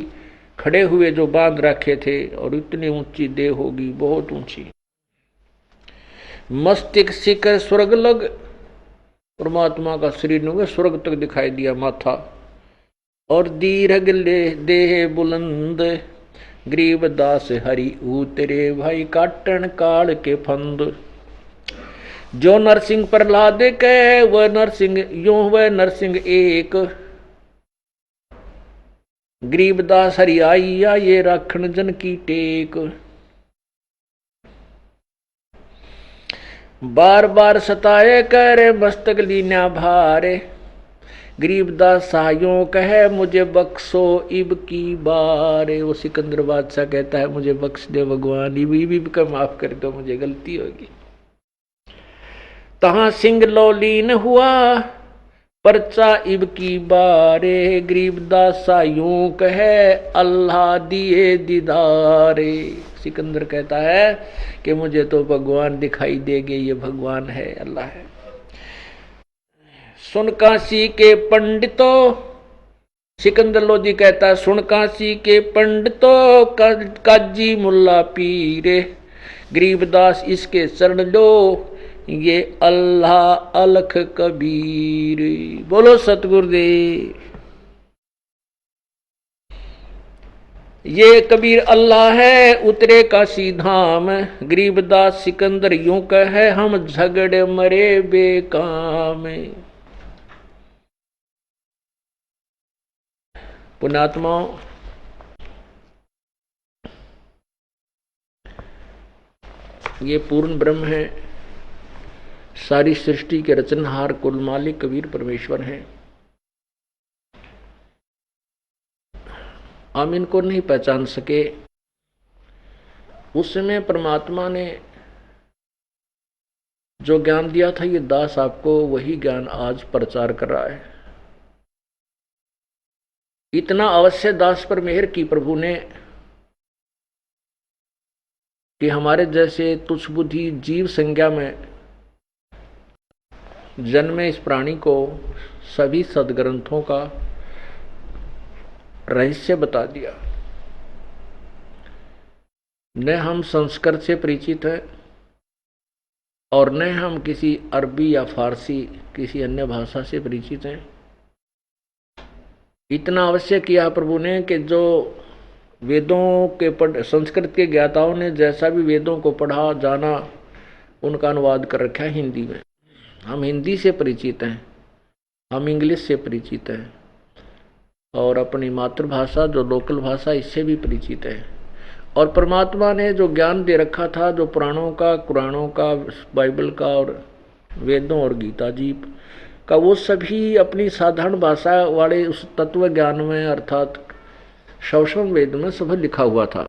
Speaker 2: खड़े हुए जो बांध रखे थे, और इतनी ऊंची देह होगी, बहुत ऊंची। मस्तिष्क शिखर स्वर्ग लग, परमात्मा का शरीर स्वर्ग तक दिखाई दिया माथा, और दीर्घ देह बुलंद, गरीबदास हरि उतरे भाई काटन काल के फंद। जो नरसिंह प्रहलाद कह वह नरसिंह यूं वह नरसिंह एक, गरीबदास हरियाइया ये राखण जन की टेक। बार बार सताए करे मस्तक लीना भारे, गरीबदास सायों कहे मुझे बख्शो इब की बारे। वो सिकंदर बादशाह कहता है मुझे बख्श दे भगवान, इब का माफ कर दो, मुझे गलती होगी। तहां सिंह लौलीन हुआ परचा इब की बारे, गरीबदास सायों कहे अल्लाह दिए दीदारे। सिकंदर कहता है कि मुझे तो भगवान दिखाई देंगे, ये भगवान है, अल्लाह है। सुन काशी के पंडितों, सिकंदर लोधी कहता है सुन काशी के पंडितों काजी मुल्ला पीरे, गरीबदास इसके शरण लो ये अल्लाह अलख कबीर। बोलो सतगुरुदेव। ये कबीर अल्लाह है उतरे काशी धाम, गरीबदास सिकंदर यूं कहे हम झगड़े मरे बेकाम। पुण्यात्माओं, ये पूर्ण ब्रह्म है, सारी सृष्टि के रचनहार कुल मालिक कबीर परमेश्वर हैं। हम इनको नहीं पहचान सके। उस समय परमात्मा ने जो ज्ञान दिया था ये दास आपको वही ज्ञान आज प्रचार कर रहा है। इतना अवश्य दास पर मेहर की प्रभु ने कि हमारे जैसे तुच्छ बुद्धि जीव संज्ञा में जन्मे इस प्राणी को सभी सदग्रंथों का रहस्य बता दिया। न हम संस्कृत से परिचित हैं और न हम किसी अरबी या फारसी किसी अन्य भाषा से परिचित हैं। इतना अवश्य किया प्रभु ने कि जो वेदों के संस्कृत के ज्ञाताओं ने जैसा भी वेदों को पढ़ा जाना उनका अनुवाद कर रखा है हिंदी में। हम हिंदी से परिचित हैं, हम इंग्लिश से परिचित हैं और अपनी मातृभाषा जो लोकल भाषा इससे भी परिचित है। और परमात्मा ने जो ज्ञान दे रखा था, जो पुराणों का, कुरानों का, बाइबल का और वेदों और गीता जी का, वो सभी अपनी साधारण भाषा वाले उस तत्व ज्ञान में अर्थात शवसम वेद में सब लिखा हुआ था।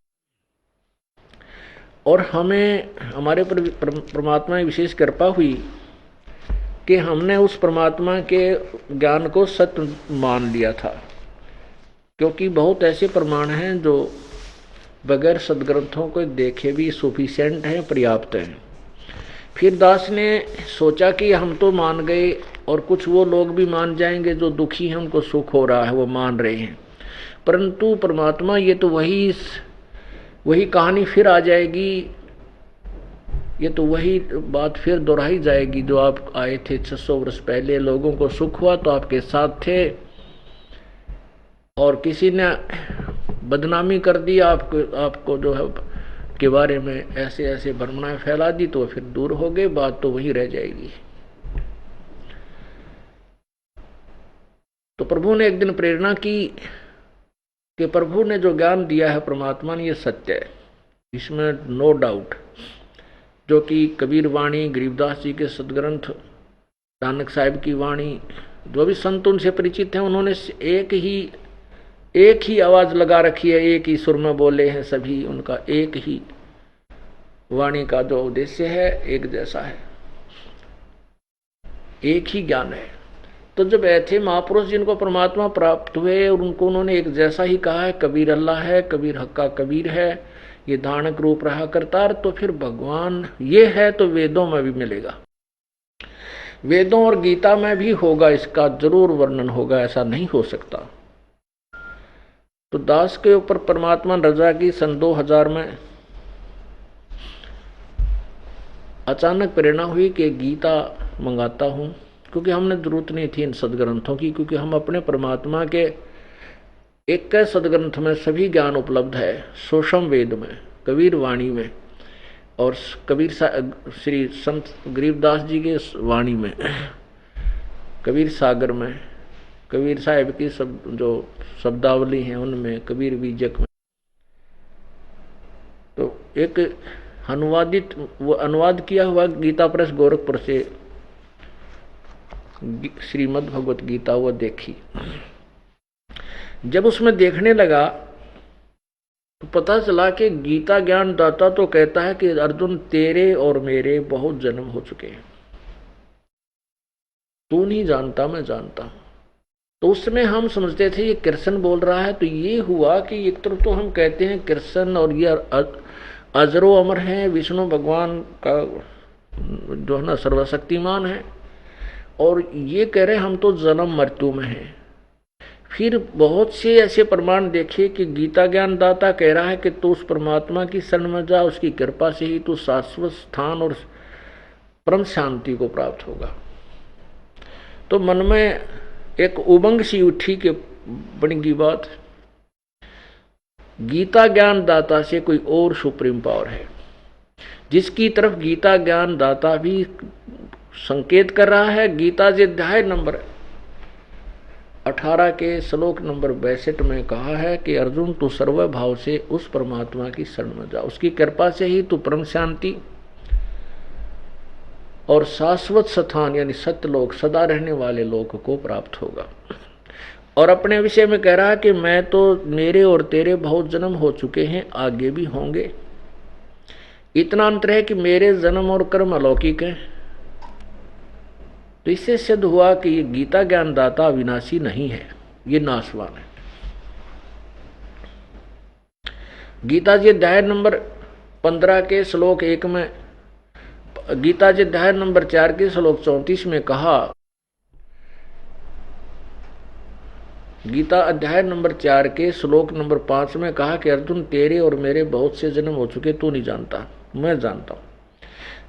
Speaker 2: और हमें हमारे पर परमात्मा की विशेष कृपा हुई कि हमने उस परमात्मा के ज्ञान को सत्य मान लिया था, क्योंकि बहुत ऐसे प्रमाण हैं जो बगैर सदग्रंथों को देखे भी सफिशिएंट हैं, पर्याप्त हैं। फिर दास ने सोचा कि हम तो मान गए और कुछ वो लोग भी मान जाएंगे जो दुखी हैं, उनको सुख हो रहा है, वो मान रहे हैं, परंतु परमात्मा ये तो वही कहानी फिर आ जाएगी, ये तो वही बात फिर दोहराई जाएगी जो आप आए थे 600 वर्ष पहले, लोगों को सुख हुआ तो आपके साथ थे और किसी ने बदनामी कर दी आपको जो है के बारे में ऐसे ऐसे भ्रमणाएं फैला दी, तो फिर दूर हो गए, बात तो वही रह जाएगी। तो प्रभु ने एक दिन प्रेरणा की कि प्रभु ने जो ज्ञान दिया है परमात्मा ने, ये सत्य है, इसमें नो डाउट। जो कि कबीर वाणी, गरीबदास जी के सदग्रंथ, नानक साहिब की वाणी, जो भी संत उनसे परिचित हैं, उन्होंने एक ही आवाज लगा रखी है, एक ही सुर में बोले हैं सभी, उनका एक ही वाणी का जो उद्देश्य है एक जैसा है, एक ही ज्ञान है। तो जब ऐसे महापुरुष जिनको परमात्मा प्राप्त हुए और उनको उन्होंने एक जैसा ही कहा है, कबीर अल्लाह है, कबीर हक्का कबीर है, ये धारणक रूप रहा करतार, तो फिर भगवान ये है तो वेदों में भी मिलेगा, वेदों और गीता में भी होगा, इसका जरूर वर्णन होगा, ऐसा नहीं हो सकता। तो दास के ऊपर परमात्मा रजा की सन 2000 में अचानक प्रेरणा हुई कि गीता मंगाता हूँ, क्योंकि हमने जरूरत नहीं थी इन सदग्रंथों की, क्योंकि हम अपने परमात्मा के एक सदग्रंथ में सभी ज्ञान उपलब्ध है, सोशम वेद में, कबीर वाणी में, और कबीर श्री संत गरीबदास जी के वाणी में, कबीर सागर में, कबीर साहिब की सब जो शब्दावली हैं उनमें, कबीर बीजक में। तो एक अनुवादित, वो अनुवाद किया हुआ गीता प्रेस गोरखपुर से श्रीमद् भगवत गीता वो देखी। जब उसमें देखने लगा तो पता चला कि गीता ज्ञान दाता तो कहता है कि अर्जुन तेरे और मेरे बहुत जन्म हो चुके हैं, तू नहीं जानता मैं जानता हूं। तो उसमें हम समझते थे ये कृष्ण बोल रहा है। तो ये हुआ कि एक तरफ तो हम कहते हैं कृष्ण और ये अजरो अमर हैं, विष्णु भगवान का जो है ना सर्वशक्तिमान है, और ये कह रहे हम तो जन्म मृत्यु में हैं। फिर बहुत से ऐसे प्रमाण देखे कि गीता ज्ञान दाता कह रहा है कि तू उस परमात्मा की शरण में जा, उसकी कृपा से ही तू शाश्वत स्थान और परम शांति को प्राप्त होगा। तो मन में एक उमंग सी उठी कि बड़ी बात, गीता ज्ञान दाता से कोई और सुप्रीम पावर है, जिसकी तरफ गीता ज्ञान दाता भी संकेत कर रहा है। गीता जी अध्याय नंबर 18 के श्लोक नंबर 62 में कहा है कि अर्जुन तू सर्व भाव से उस परमात्मा की शरण में जा, उसकी कृपा से ही तू परम शांति और शाश्वत स्थान यानी सत्यलोक, सदा रहने वाले लोक को प्राप्त होगा। और अपने विषय में कह रहा है कि मैं तो, मेरे और तेरे बहुत जन्म हो चुके हैं, आगे भी होंगे। इतना अंतर है कि मेरे जन्म और कर्म अलौकिक हैं। तो इससे सिद्ध हुआ कि ये गीता ज्ञान दाता विनाशी नहीं है, ये नाशवान है। गीता जी अध्याय नंबर 15 के श्लोक 1 में, गीता जी अध्याय नंबर 4 के श्लोक 34 में कहा, गीता अध्याय नंबर 4 के श्लोक नंबर 5 में कहा कि अर्जुन तेरे और मेरे बहुत से जन्म हो चुके, तू नहीं जानता मैं जानता हूं।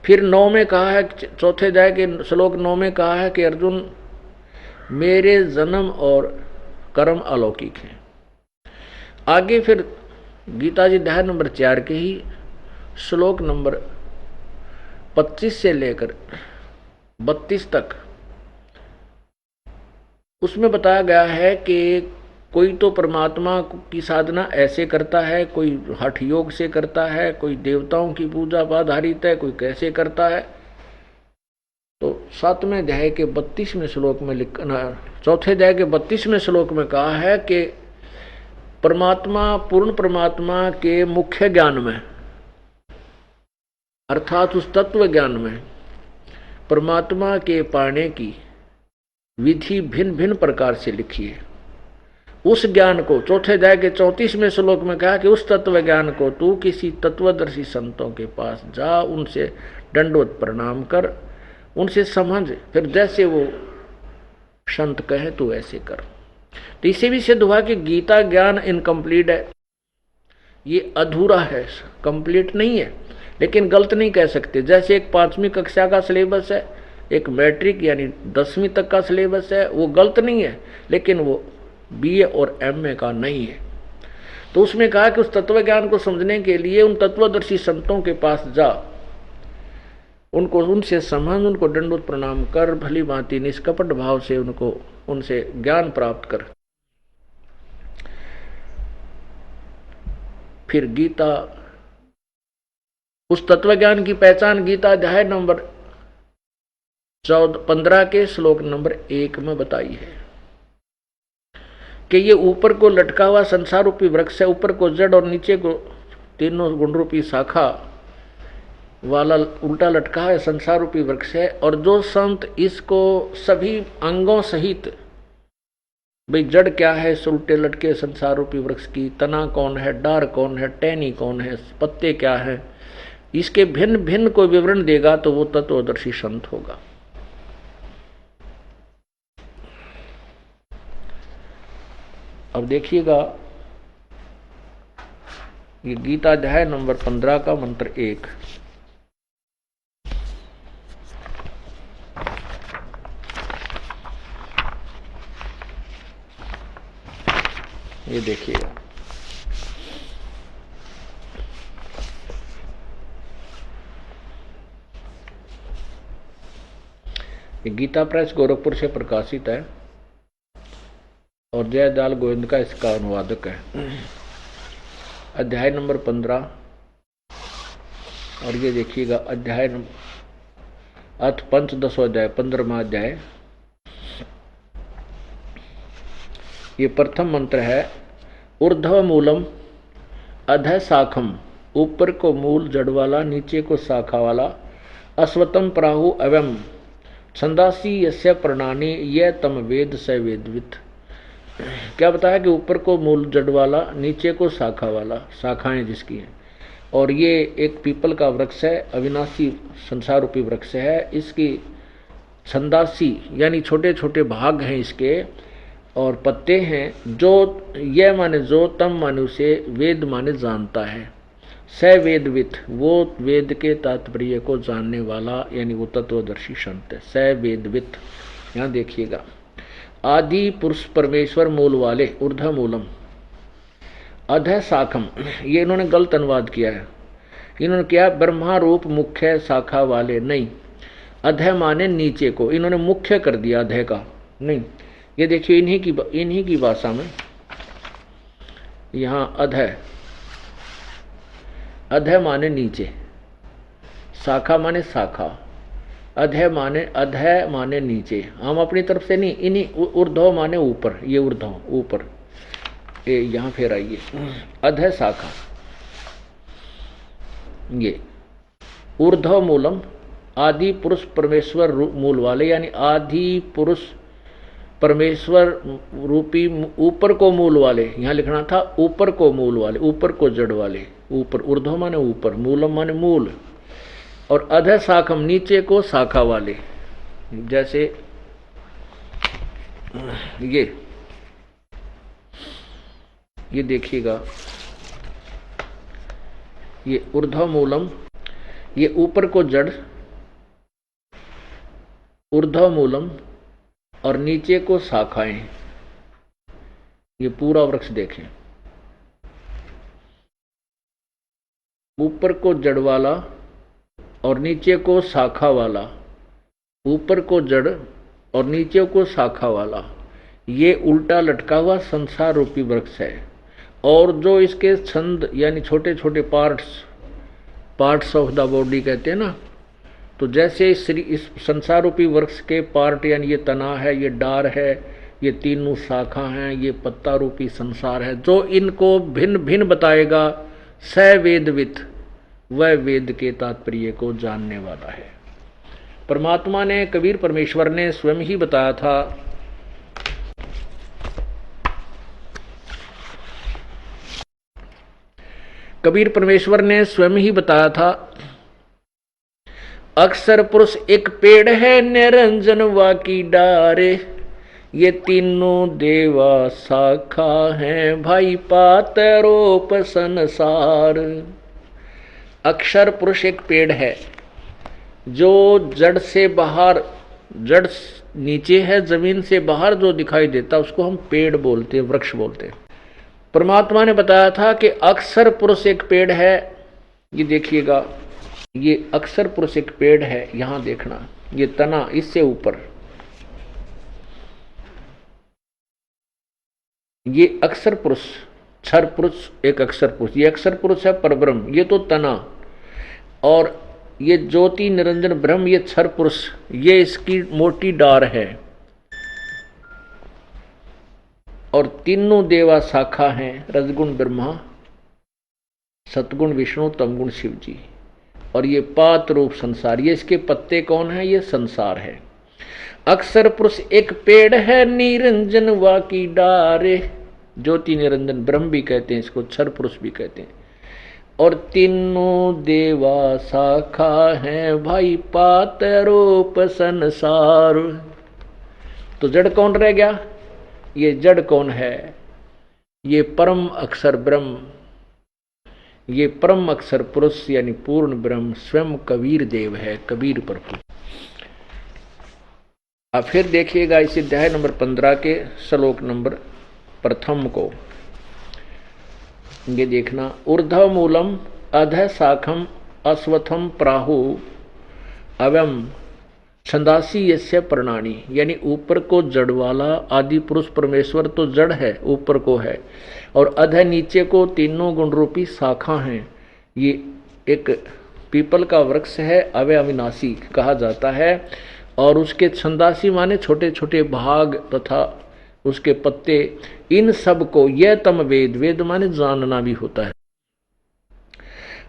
Speaker 2: फिर 9 में कहा है, चौथे अध्याय के श्लोक 9 में कहा है कि अर्जुन मेरे जन्म और कर्म अलौकिक हैं। आगे फिर गीता जी अध्याय नंबर 4 के ही श्लोक नंबर 25 से लेकर 32 तक उसमें बताया गया है कि कोई तो परमात्मा की साधना ऐसे करता है, कोई हठ योग से करता है, कोई देवताओं की पूजा पर आधारित है, कोई कैसे करता है। तो 7वें अध्याय के 32वें श्लोक में लिखना, चौथे अध्याय के 32वें श्लोक में कहा है कि परमात्मा, पूर्ण परमात्मा के मुख्य ज्ञान में अर्थात उस तत्व ज्ञान में परमात्मा के पाने की विधि भिन्न भिन्न प्रकार से लिखी है। उस ज्ञान को चौथे अध्याय के 34वें श्लोक में कहा कि उस तत्व ज्ञान को तू किसी तत्वदर्शी संतों के पास जा, उनसे दंडवत प्रणाम कर, उनसे समझ, फिर जैसे वो संत कहे तू ऐसे कर। तो इसे भी सिद्ध हुआ कि गीता ज्ञान इनकम्प्लीट है, ये अधूरा है, कंप्लीट नहीं है। लेकिन गलत नहीं कह सकते। जैसे एक 5वीं कक्षा का सिलेबस है, एक मैट्रिक यानी 10वीं तक का सिलेबस है, वो गलत नहीं है, लेकिन वो बीए और एमए का नहीं है। तो उसमें कहा कि उस तत्व ज्ञान को समझने के लिए उन तत्वदर्शी संतों के पास जा, उनको उनसे समझ, उनको दंडवत प्रणाम कर, भली भांति निष्कपट भाव से उनको उनसे ज्ञान प्राप्त कर। फिर गीता, उस तत्व ज्ञान की पहचान गीता अध्याय नंबर 15 के श्लोक नंबर 1 में बताई है कि ये ऊपर को लटका हुआ संसार रूपी वृक्ष है, ऊपर को जड़ और नीचे को तीनों गुण रूपी शाखा वाला उल्टा लटका है संसार रूपी वृक्ष है। और जो संत इसको सभी अंगों सहित, भाई जड़ क्या है, उल्टे लटके संसार रूपी वृक्ष की, तना कौन है, डार कौन है, टहनी कौन है, पत्ते क्या है, इसके भिन्न भिन्न को विवरण देगा तो वो तत्वदर्शी संत होगा। अब देखिएगा ये गीता अध्याय नंबर 15 का मंत्र 1, ये देखिएगा। ये गीता प्रेस गोरखपुर से प्रकाशित है और जयदयाल गोविंद का इसका अनुवादक है। अध्याय नंबर 15 और ये देखिएगा अध्याय अथ पंचदशो अध्याय 15वां अध्याय। ये प्रथम मंत्र है। ऊर्ध्व मूलम अधः शाखम, ऊपर को मूल जड़ वाला, नीचे को शाखा वाला। अश्वतम प्राहु अवम छंदासी यस्य प्रणानी यह तम वेद स वेदवित। क्या बताया कि ऊपर को मूल जड़ वाला, नीचे को शाखा वाला, शाखाएं जिसकी हैं। और ये एक पीपल का वृक्ष है, अविनाशी संसार रूपी वृक्ष है। इसकी छंदासी यानी छोटे छोटे भाग हैं इसके और पत्ते हैं। जो यह माने जो, तम माने उसे, वेद माने जानता है। स वेदवित, वो वेद के तात्पर्य को जानने वाला यानी वो तत्वदर्शी संत है। स वेदवित। यहाँ देखिएगा, आदि पुरुष परमेश्वर मूल वाले, ऊर्ध्व मूलम, अधः शाखम, ये इन्होंने गलत अनुवाद किया है। इन्होंने क्या, ब्रह्मा रूप मुख्य शाखा वाले, नहीं। अधः माने नीचे को, इन्होंने मुख्य कर दिया अधः का, नहीं। ये देखिए इन्हीं की भाषा में यहाँ अधः, अधः माने नीचे, शाखा माने शाखा, अधः माने नीचे। हम अपनी तरफ से नहीं, इन्हीं ऊर्ध्व माने ऊपर, ये ऊर्ध्व ऊपर, ये यहाँ फिर आइए अधः शाखा। ये ऊर्ध्व मूलम, आदि पुरुष परमेश्वर मूल वाले, यानी आदि पुरुष परमेश्वर रूपी ऊपर को मूल वाले। यहाँ लिखना था ऊपर को मूल वाले, ऊपर को जड़ वाले। ऊपर, ऊर्ध्व माने ऊपर, मूलम माने मूल, और अधः शाखम नीचे को शाखा वाले। जैसे ये देखिएगा, ये ऊर्ध्व मूलम, ये ऊपर को जड़, ऊर्ध्व मूलम, और नीचे को शाखाएं। ये पूरा वृक्ष देखें, ऊपर को जड़ वाला और नीचे को शाखा वाला, ऊपर को जड़ और नीचे को शाखा वाला। ये उल्टा लटका हुआ संसार रूपी वृक्ष है। और जो इसके छंद यानी छोटे छोटे पार्ट्स ऑफ द बॉडी कहते हैं ना, तो जैसे इस संसार रूपी वृक्ष के पार्ट यानी ये तना है, ये डार है, ये तीनों शाखा हैं, ये पत्ता रूपी संसार है, जो इनको भिन्न भिन्न बताएगा। स वेदवित, वह वेद के तात्पर्य को जानने वाला है। परमात्मा ने, कबीर परमेश्वर ने स्वयं ही बताया था, कबीर परमेश्वर ने स्वयं ही बताया था, अक्षर पुरुष एक पेड़ है, निरंजन वा की डारे, ये तीनों देवा शाखा हैं, भाई पातरोप संसार। अक्षर पुरुष एक पेड़ है जो जड़ से बाहर, जड़ नीचे है, जमीन से बाहर जो दिखाई देता उसको हम पेड़ बोलते हैं, वृक्ष बोलते हैं। परमात्मा ने बताया था कि अक्षर पुरुष एक पेड़ है। ये देखिएगा, ये अक्षर पुरुष एक पेड़ है, यहां देखना, ये तना इससे ऊपर, ये अक्षर पुरुष, क्षर पुरुष एक अक्षर पुरुष, ये अक्षर पुरुष है परब्रह्म, ये तो तना। और ये ज्योति निरंजन ब्रह्म, ये क्षर पुरुष, ये इसकी मोटी डार है। और तीनों देवा शाखा हैं, रजगुण ब्रह्मा, सतगुण विष्णु, तमगुण शिव जी। और ये पात रूप संसार, ये इसके पत्ते कौन है, ये संसार है। अक्षर पुरुष एक पेड़ है, निरंजन वा की डारे, ज्योति निरंजन ब्रह्म भी कहते हैं इसको, क्षर पुरुष भी कहते हैं। और तीनों देवा शाखा हैं, भाई पात रूप संसार। तो जड़ कौन रह गया, ये जड़ कौन है, ये परम अक्षर ब्रह्म, ये परम अक्षर पुरुष यानी पूर्ण ब्रह्म स्वयं कबीर देव है, कबीर प्रभु। अब फिर देखिएगा इस अध्याय नंबर 15 के श्लोक नंबर प्रथम को, ये देखना, ऊर्ध्व मूलम अधः शाखम अश्वत्थम प्राहु अवम छंदासी यस्य प्रणानी, यानी ऊपर को जड़ वाला आदि पुरुष परमेश्वर तो जड़ है, ऊपर को है, और अध नीचे को तीनों गुण रूपी शाखा हैं। ये एक पीपल का वृक्ष है, अविनाशी कहा जाता है, और उसके छंदासी माने छोटे छोटे भाग तथा उसके पत्ते, इन सब को यह तम वेद, वेद माने जानना भी होता है,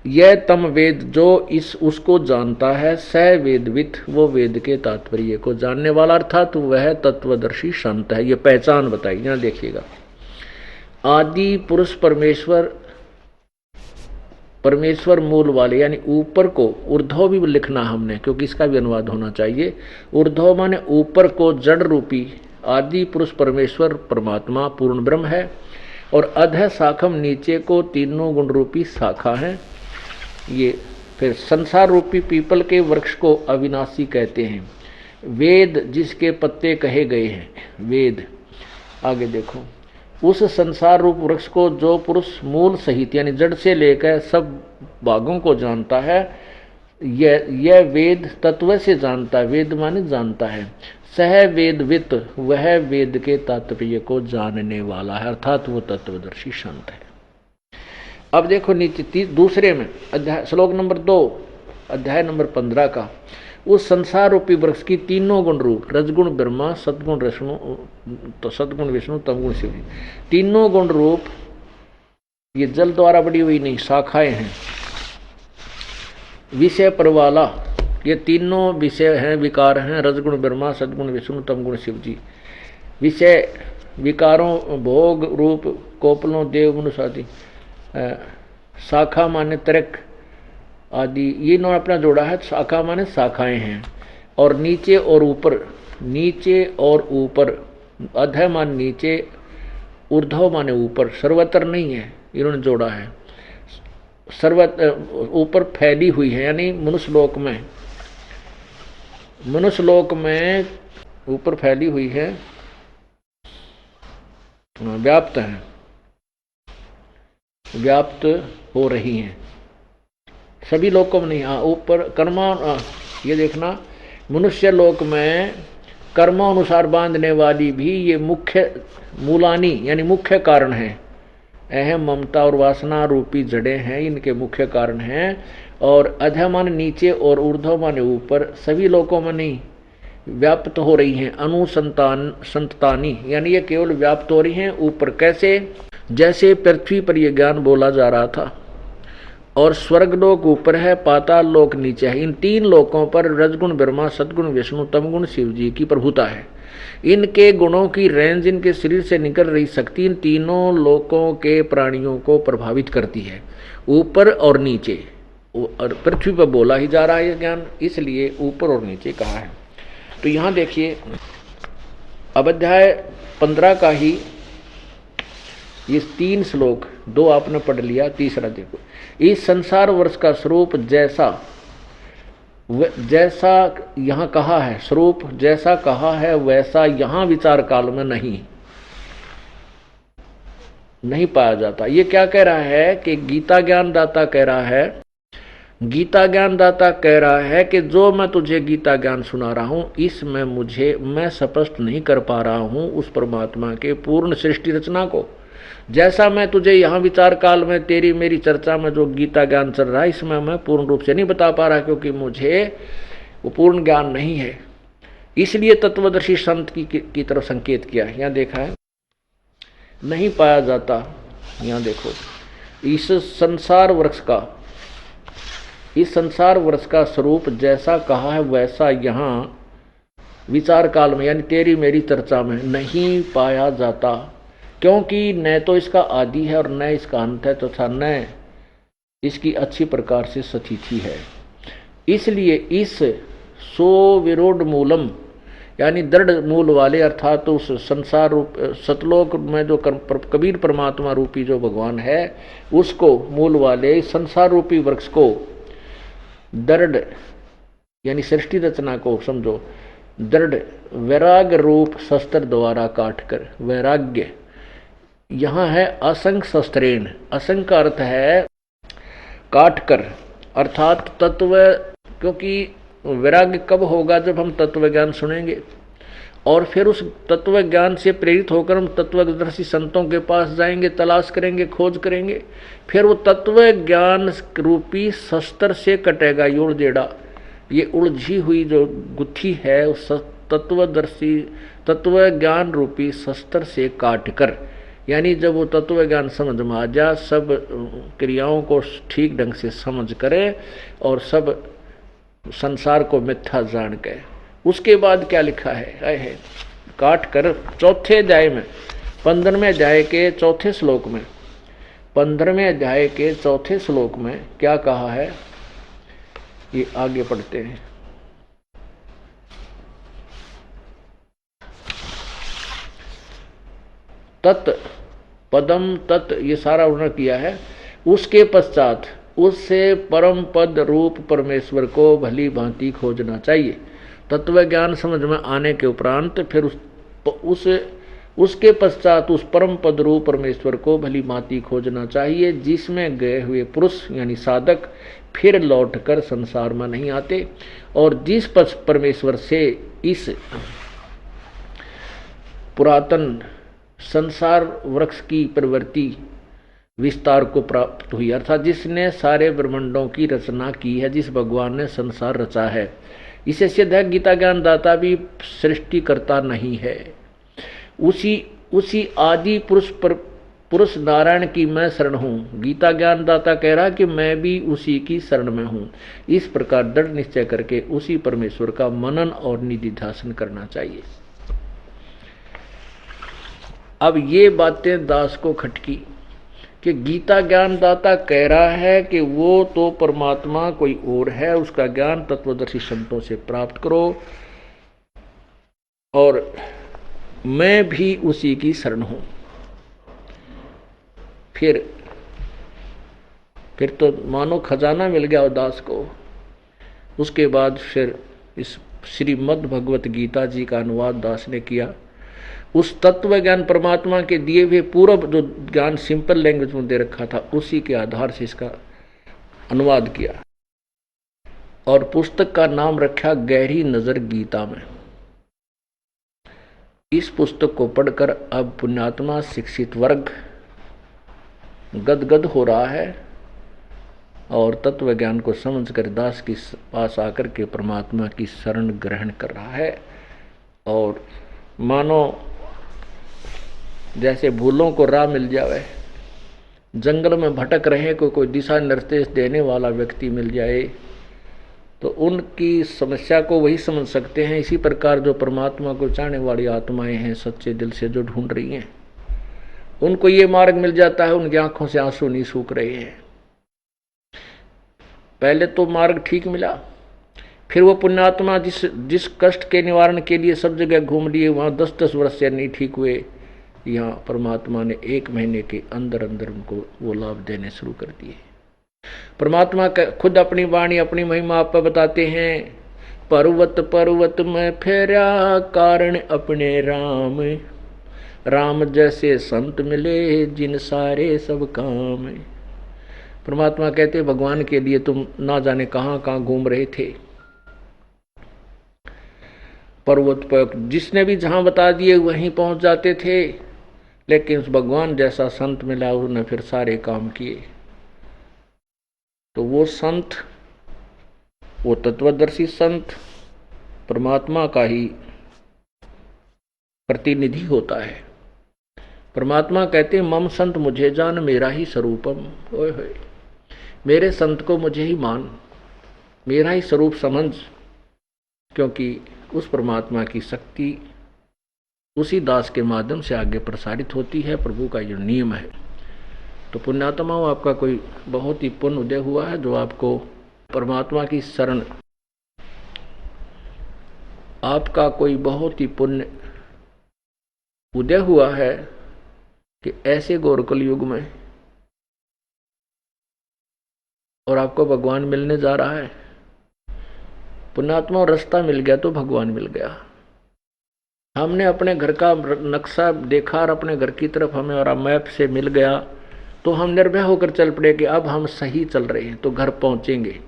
Speaker 2: यह तम वेद जो इस उसको जानता है, स वेदवित, वो वेद के तात्पर्य को जानने वाला, अर्थात वह तत्वदर्शी संत है। ये पहचान बताई, यहां देखिएगा। आदि पुरुष परमेश्वर, परमेश्वर मूल वाले, यानी ऊपर को, ऊर्ध्व भी लिखना हमने क्योंकि इसका भी अनुवाद होना चाहिए। ऊर्ध्व माने ऊपर को जड़ रूपी आदि पुरुष परमेश्वर परमात्मा पूर्ण ब्रह्म है, और अध शाखम नीचे को तीनों गुण रूपी शाखा है। ये फिर संसार रूपी पीपल के वृक्ष को अविनाशी कहते हैं। वेद जिसके पत्ते कहे गए हैं, वेद। आगे देखो, उस संसार रूप वृक्ष को जो पुरुष मूल सहित यानी जड़ से लेकर सब भागों को जानता है, यह वेद तत्व से जानता है, वेद माने जानता है। सह वेदवित, वह वेद के तात्पर्य को जानने वाला है, अर्थात वो तत्वदर्शी संत है। अब देखो नीचे दूसरे में अध्याय श्लोक नंबर 2 अध्याय नंबर 15 का, उस संसार रूपी वृक्ष की तीनों गुण रूप रजगुण ब्रह्मा, सदगुण विष्णु, तो सदगुण विष्णु तमगुण शिव, तीनों गुण रूप, ये जल द्वारा बड़ी हुई नहीं शाखाएं हैं, विषय पर वाला, ये तीनों विषय हैं, विकार हैं, रजगुण ब्रह्मा, सदगुण विष्णु तमगुण शिव जी। विषय विकारों, भोग रूप, कोपलों, देव मनुष्य आदि। शाखा माने तर्क आदि, ये नो अपना जोड़ा है। शाखा माने शाखाएं हैं, और नीचे और ऊपर, नीचे और ऊपर, अध मान नीचे, ऊर्ध्व माने ऊपर, सर्वत्र नहीं है, इन्होंने जोड़ा है। सर्वत्र ऊपर फैली हुई है, यानी मनुष्यलोक में, मनुष्यलोक में ऊपर फैली हुई है, व्याप्त है, व्याप्त हो रही हैं सभी लोकों में नहीं। हाँ, ऊपर कर्मा, ये देखना, मनुष्य लोक में कर्मानुसार बांधने वाली भी ये मुख्य मूलानी यानी मुख्य कारण है। अहम, ममता और वासना रूपी जड़ें हैं, इनके मुख्य कारण हैं। और अधः मान नीचे और ऊर्ध्व मान ऊपर, सभी लोकों में नहीं, व्याप्त हो रही हैं। अनुसंतान संतानी, यानी ये केवल व्याप्त हो रही हैं ऊपर। कैसे? जैसे पृथ्वी पर यह ज्ञान बोला जा रहा था, और स्वर्गलोक ऊपर है, पाताल लोक नीचे है। इन तीन लोकों पर रजगुण ब्रह्मा, सदगुण विष्णु, तमगुण शिव जी की प्रभुता है। इनके गुणों की रेंज इनके शरीर से निकल रही शक्ति इन तीनों लोकों के प्राणियों को प्रभावित करती है, ऊपर और नीचे। और पृथ्वी पर बोला ही जा रहा है यह ज्ञान, इसलिए ऊपर और नीचे कहा है। तो यहाँ देखिए, अब अध्याय 15 का ही ये 3 श्लोक, 2 आपने पढ़ लिया, तीसरा देखो। इस संसार वर्ष का स्वरूप जैसा यहाँ कहा है, स्वरूप जैसा कहा है वैसा यहाँ विचार काल में नहीं पाया जाता। ये क्या कह रहा है कि गीता ज्ञान दाता कह रहा है, गीता ज्ञान दाता कह रहा है कि जो मैं तुझे गीता ज्ञान सुना रहा हूँ, इसमें मैं स्पष्ट नहीं कर पा रहा हूँ उस परमात्मा के पूर्ण सृष्टि रचना को। जैसा मैं तुझे यहाँ विचार काल में तेरी मेरी चर्चा में जो गीता ज्ञान चल रहा है, इसमें मैं पूर्ण रूप से नहीं बता पा रहा, क्योंकि मुझे वो पूर्ण ज्ञान नहीं है। इसलिए तत्वदर्शी संत की तरफ संकेत किया। यहाँ देखा है, नहीं पाया जाता। यहाँ देखो, इस संसार वृक्ष का स्वरूप जैसा कहा है वैसा यहाँ विचार काल में यानी तेरी मेरी चर्चा में नहीं पाया जाता, क्योंकि न तो इसका आदि है और न इसका अंत है, तथा न इसकी अच्छी प्रकार से स्थिति है। इसलिए इस सोविरोड मूलम यानी दृढ़ मूल वाले, अर्थात तो उस संसार रूप सतलोक में जो कबीर परमात्मा रूपी जो भगवान है, उसको मूल वाले संसार रूपी वृक्ष को दृढ़ यानी सृष्टि रचना को समझो, दृढ़ वैराग्य रूप शस्त्र द्वारा काटकर, वैराग्य यहाँ है असंग शस्त्रेण, असंग का अर्थ है काटकर, अर्थात तत्व, क्योंकि वैराग्य कब होगा? जब हम तत्व ज्ञान सुनेंगे और फिर उस तत्व ज्ञान से प्रेरित होकर हम तत्वदर्शी संतों के पास जाएंगे, तलाश करेंगे, खोज करेंगे। फिर वो तत्व ज्ञान रूपी शस्त्र से कटेगा ये उलझेड़ा, ये उलझी हुई जो गुत्थी है उस तत्वदर्शी तत्व ज्ञान रूपी शस्त्र से काट कर, यानी जब वो तत्व ज्ञान समझ में आ जा, सब क्रियाओं को ठीक ढंग से समझ करे और सब संसार को मिथ्या जान के, उसके बाद क्या लिखा है काट कर चौथे अध्याय में 15वें अध्याय के चौथे श्लोक में 15वें अध्याय के चौथे श्लोक में क्या कहा है, ये आगे पढ़ते हैं। तत् पदम तत् ये सारा उन्होंने किया है। उसके पश्चात उससे परम पद रूप परमेश्वर को भली भांति खोजना चाहिए। तत्व ज्ञान समझ में आने के उपरांत फिर उसके पश्चात उस परम पद रूप परमेश्वर को भली भांति खोजना चाहिए, जिसमें गए हुए पुरुष यानी साधक फिर लौटकर संसार में नहीं आते और जिस परमेश्वर से इस पुरातन संसार वृक्ष की प्रवृत्ति विस्तार को प्राप्त हुई, अर्थात जिसने सारे ब्रह्मांडों की रचना की है, जिस भगवान ने संसार रचा है। इसे सिद्ध है गीता ज्ञान दाता भी सृष्टि करता नहीं है, उसी आदि पुरुष नारायण की मैं शरण हूँ। गीता ज्ञान दाता कह रहा कि मैं भी उसी की शरण में हूँ। इस प्रकार दृढ़ निश्चय करके उसी परमेश्वर का मनन और निधिध्यासन करना चाहिए। अब ये बातें दास को खटकी कि गीता ज्ञान दाता कह रहा है कि वो तो परमात्मा कोई और है, उसका ज्ञान तत्वदर्शी संतों से प्राप्त करो और मैं भी उसी की शरण हूं। फिर तो मानो खजाना मिल गया दास को। उसके बाद फिर इस श्रीमद् भगवत गीता जी का अनुवाद दास ने किया। उस तत्व ज्ञान परमात्मा के दिए हुए पूर्व जो ज्ञान सिंपल लैंग्वेज में दे रखा था, उसी के आधार से इसका अनुवाद किया और पुस्तक का नाम रखा गहरी नजर गीता में। इस पुस्तक को पढ़कर अब पुण्यात्मा शिक्षित वर्ग गदगद हो रहा है और तत्व ज्ञान को समझकर दास के पास आकर के परमात्मा की शरण ग्रहण कर रहा है और मानो जैसे भूलों को राह मिल जाए, जंगल में भटक रहे को कोई दिशा निर्देश देने वाला व्यक्ति मिल जाए तो उनकी समस्या को वही समझ सकते हैं। इसी प्रकार जो परमात्मा को चाहने वाली आत्माएं हैं, सच्चे दिल से जो ढूंढ रही हैं, उनको ये मार्ग मिल जाता है, उनकी आंखों से आंसू नहीं सूख रहे हैं। पहले तो मार्ग ठीक मिला, फिर वो पुण्यात्मा जिस कष्ट के निवारण के लिए सब जगह घूम लिए, वहां 10-10 वर्ष से नहीं ठीक हुए, यहाँ परमात्मा ने 1 महीने के अंदर अंदर उनको वो लाभ देने शुरू कर दिए। परमात्मा खुद अपनी वाणी अपनी महिमा आप बताते हैं। पर्वत पर्वत में फेरा कारण अपने राम, राम जैसे संत मिले जिन सारे सब काम। परमात्मा कहते भगवान के लिए तुम ना जाने कहां कहां घूम रहे थे। पर्वत पर जिसने भी जहां बता दिए वहीं पहुंच जाते थे, लेकिन उस भगवान जैसा संत मिला, उसने फिर सारे काम किए। तो वो संत, वो तत्वदर्शी संत परमात्मा का ही प्रतिनिधि होता है। परमात्मा कहते मम संत मुझे जान मेरा ही स्वरूपम। ओए होए, मेरे संत को मुझे ही मान, मेरा ही स्वरूप समझ, क्योंकि उस परमात्मा की शक्ति उसी दास के माध्यम से आगे प्रसारित होती है। प्रभु का जो नियम है। तो पुण्यात्माओं, आपका कोई बहुत ही पुण्य उदय हुआ है जो आपको परमात्मा की शरण, आपका कोई बहुत ही पुण्य उदय हुआ है कि ऐसे गोरकल युग में और आपको भगवान मिलने जा रहा है। पुण्यात्मा रास्ता मिल गया तो भगवान मिल गया। हमने अपने घर का नक्शा देखा और अपने घर की तरफ हमें और मैप से मिल गया तो हम निर्भय होकर चल पड़े कि अब हम सही चल रहे हैं तो घर पहुंचेंगे।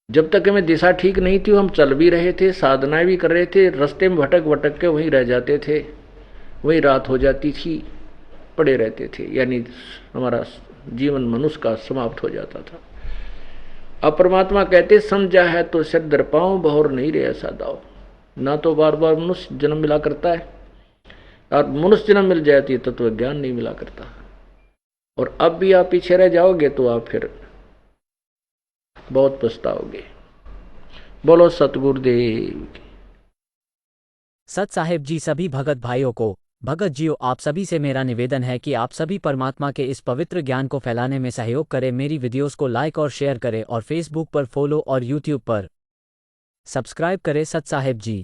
Speaker 2: जब तक हमें दिशा ठीक नहीं थी हम चल भी रहे थे, साधनाएं भी कर रहे थे, रास्ते में भटक भटक के वहीं रह जाते थे, वहीं रात हो जाती थी, पड़े रहते थे, यानी हमारा जीवन मनुष्य का समाप्त हो जाता था। अब परमात्मा कहते समझा है तो सिर दर पाऊं, बहुर नहीं रहे ऐसा दाव। ना तो बार बार मनुष्य जन्म मिला करता है, और मनुष्य जन्म मिल जाती है तत्व ज्ञान नहीं मिला करता। और अब भी आप पीछे रह जाओगे तो आप फिर बहुत पछताओगे। बोलो सतगुरुदेव की।
Speaker 1: सत साहेब जी, सभी भगत भाइयों को, भगत जियो, आप सभी से मेरा निवेदन है कि आप सभी परमात्मा के इस पवित्र ज्ञान को फैलाने में सहयोग करें। मेरी वीडियोस को लाइक और शेयर करें और फेसबुक पर फॉलो और यूट्यूब पर सब्सक्राइब करें। सत साहेब जी।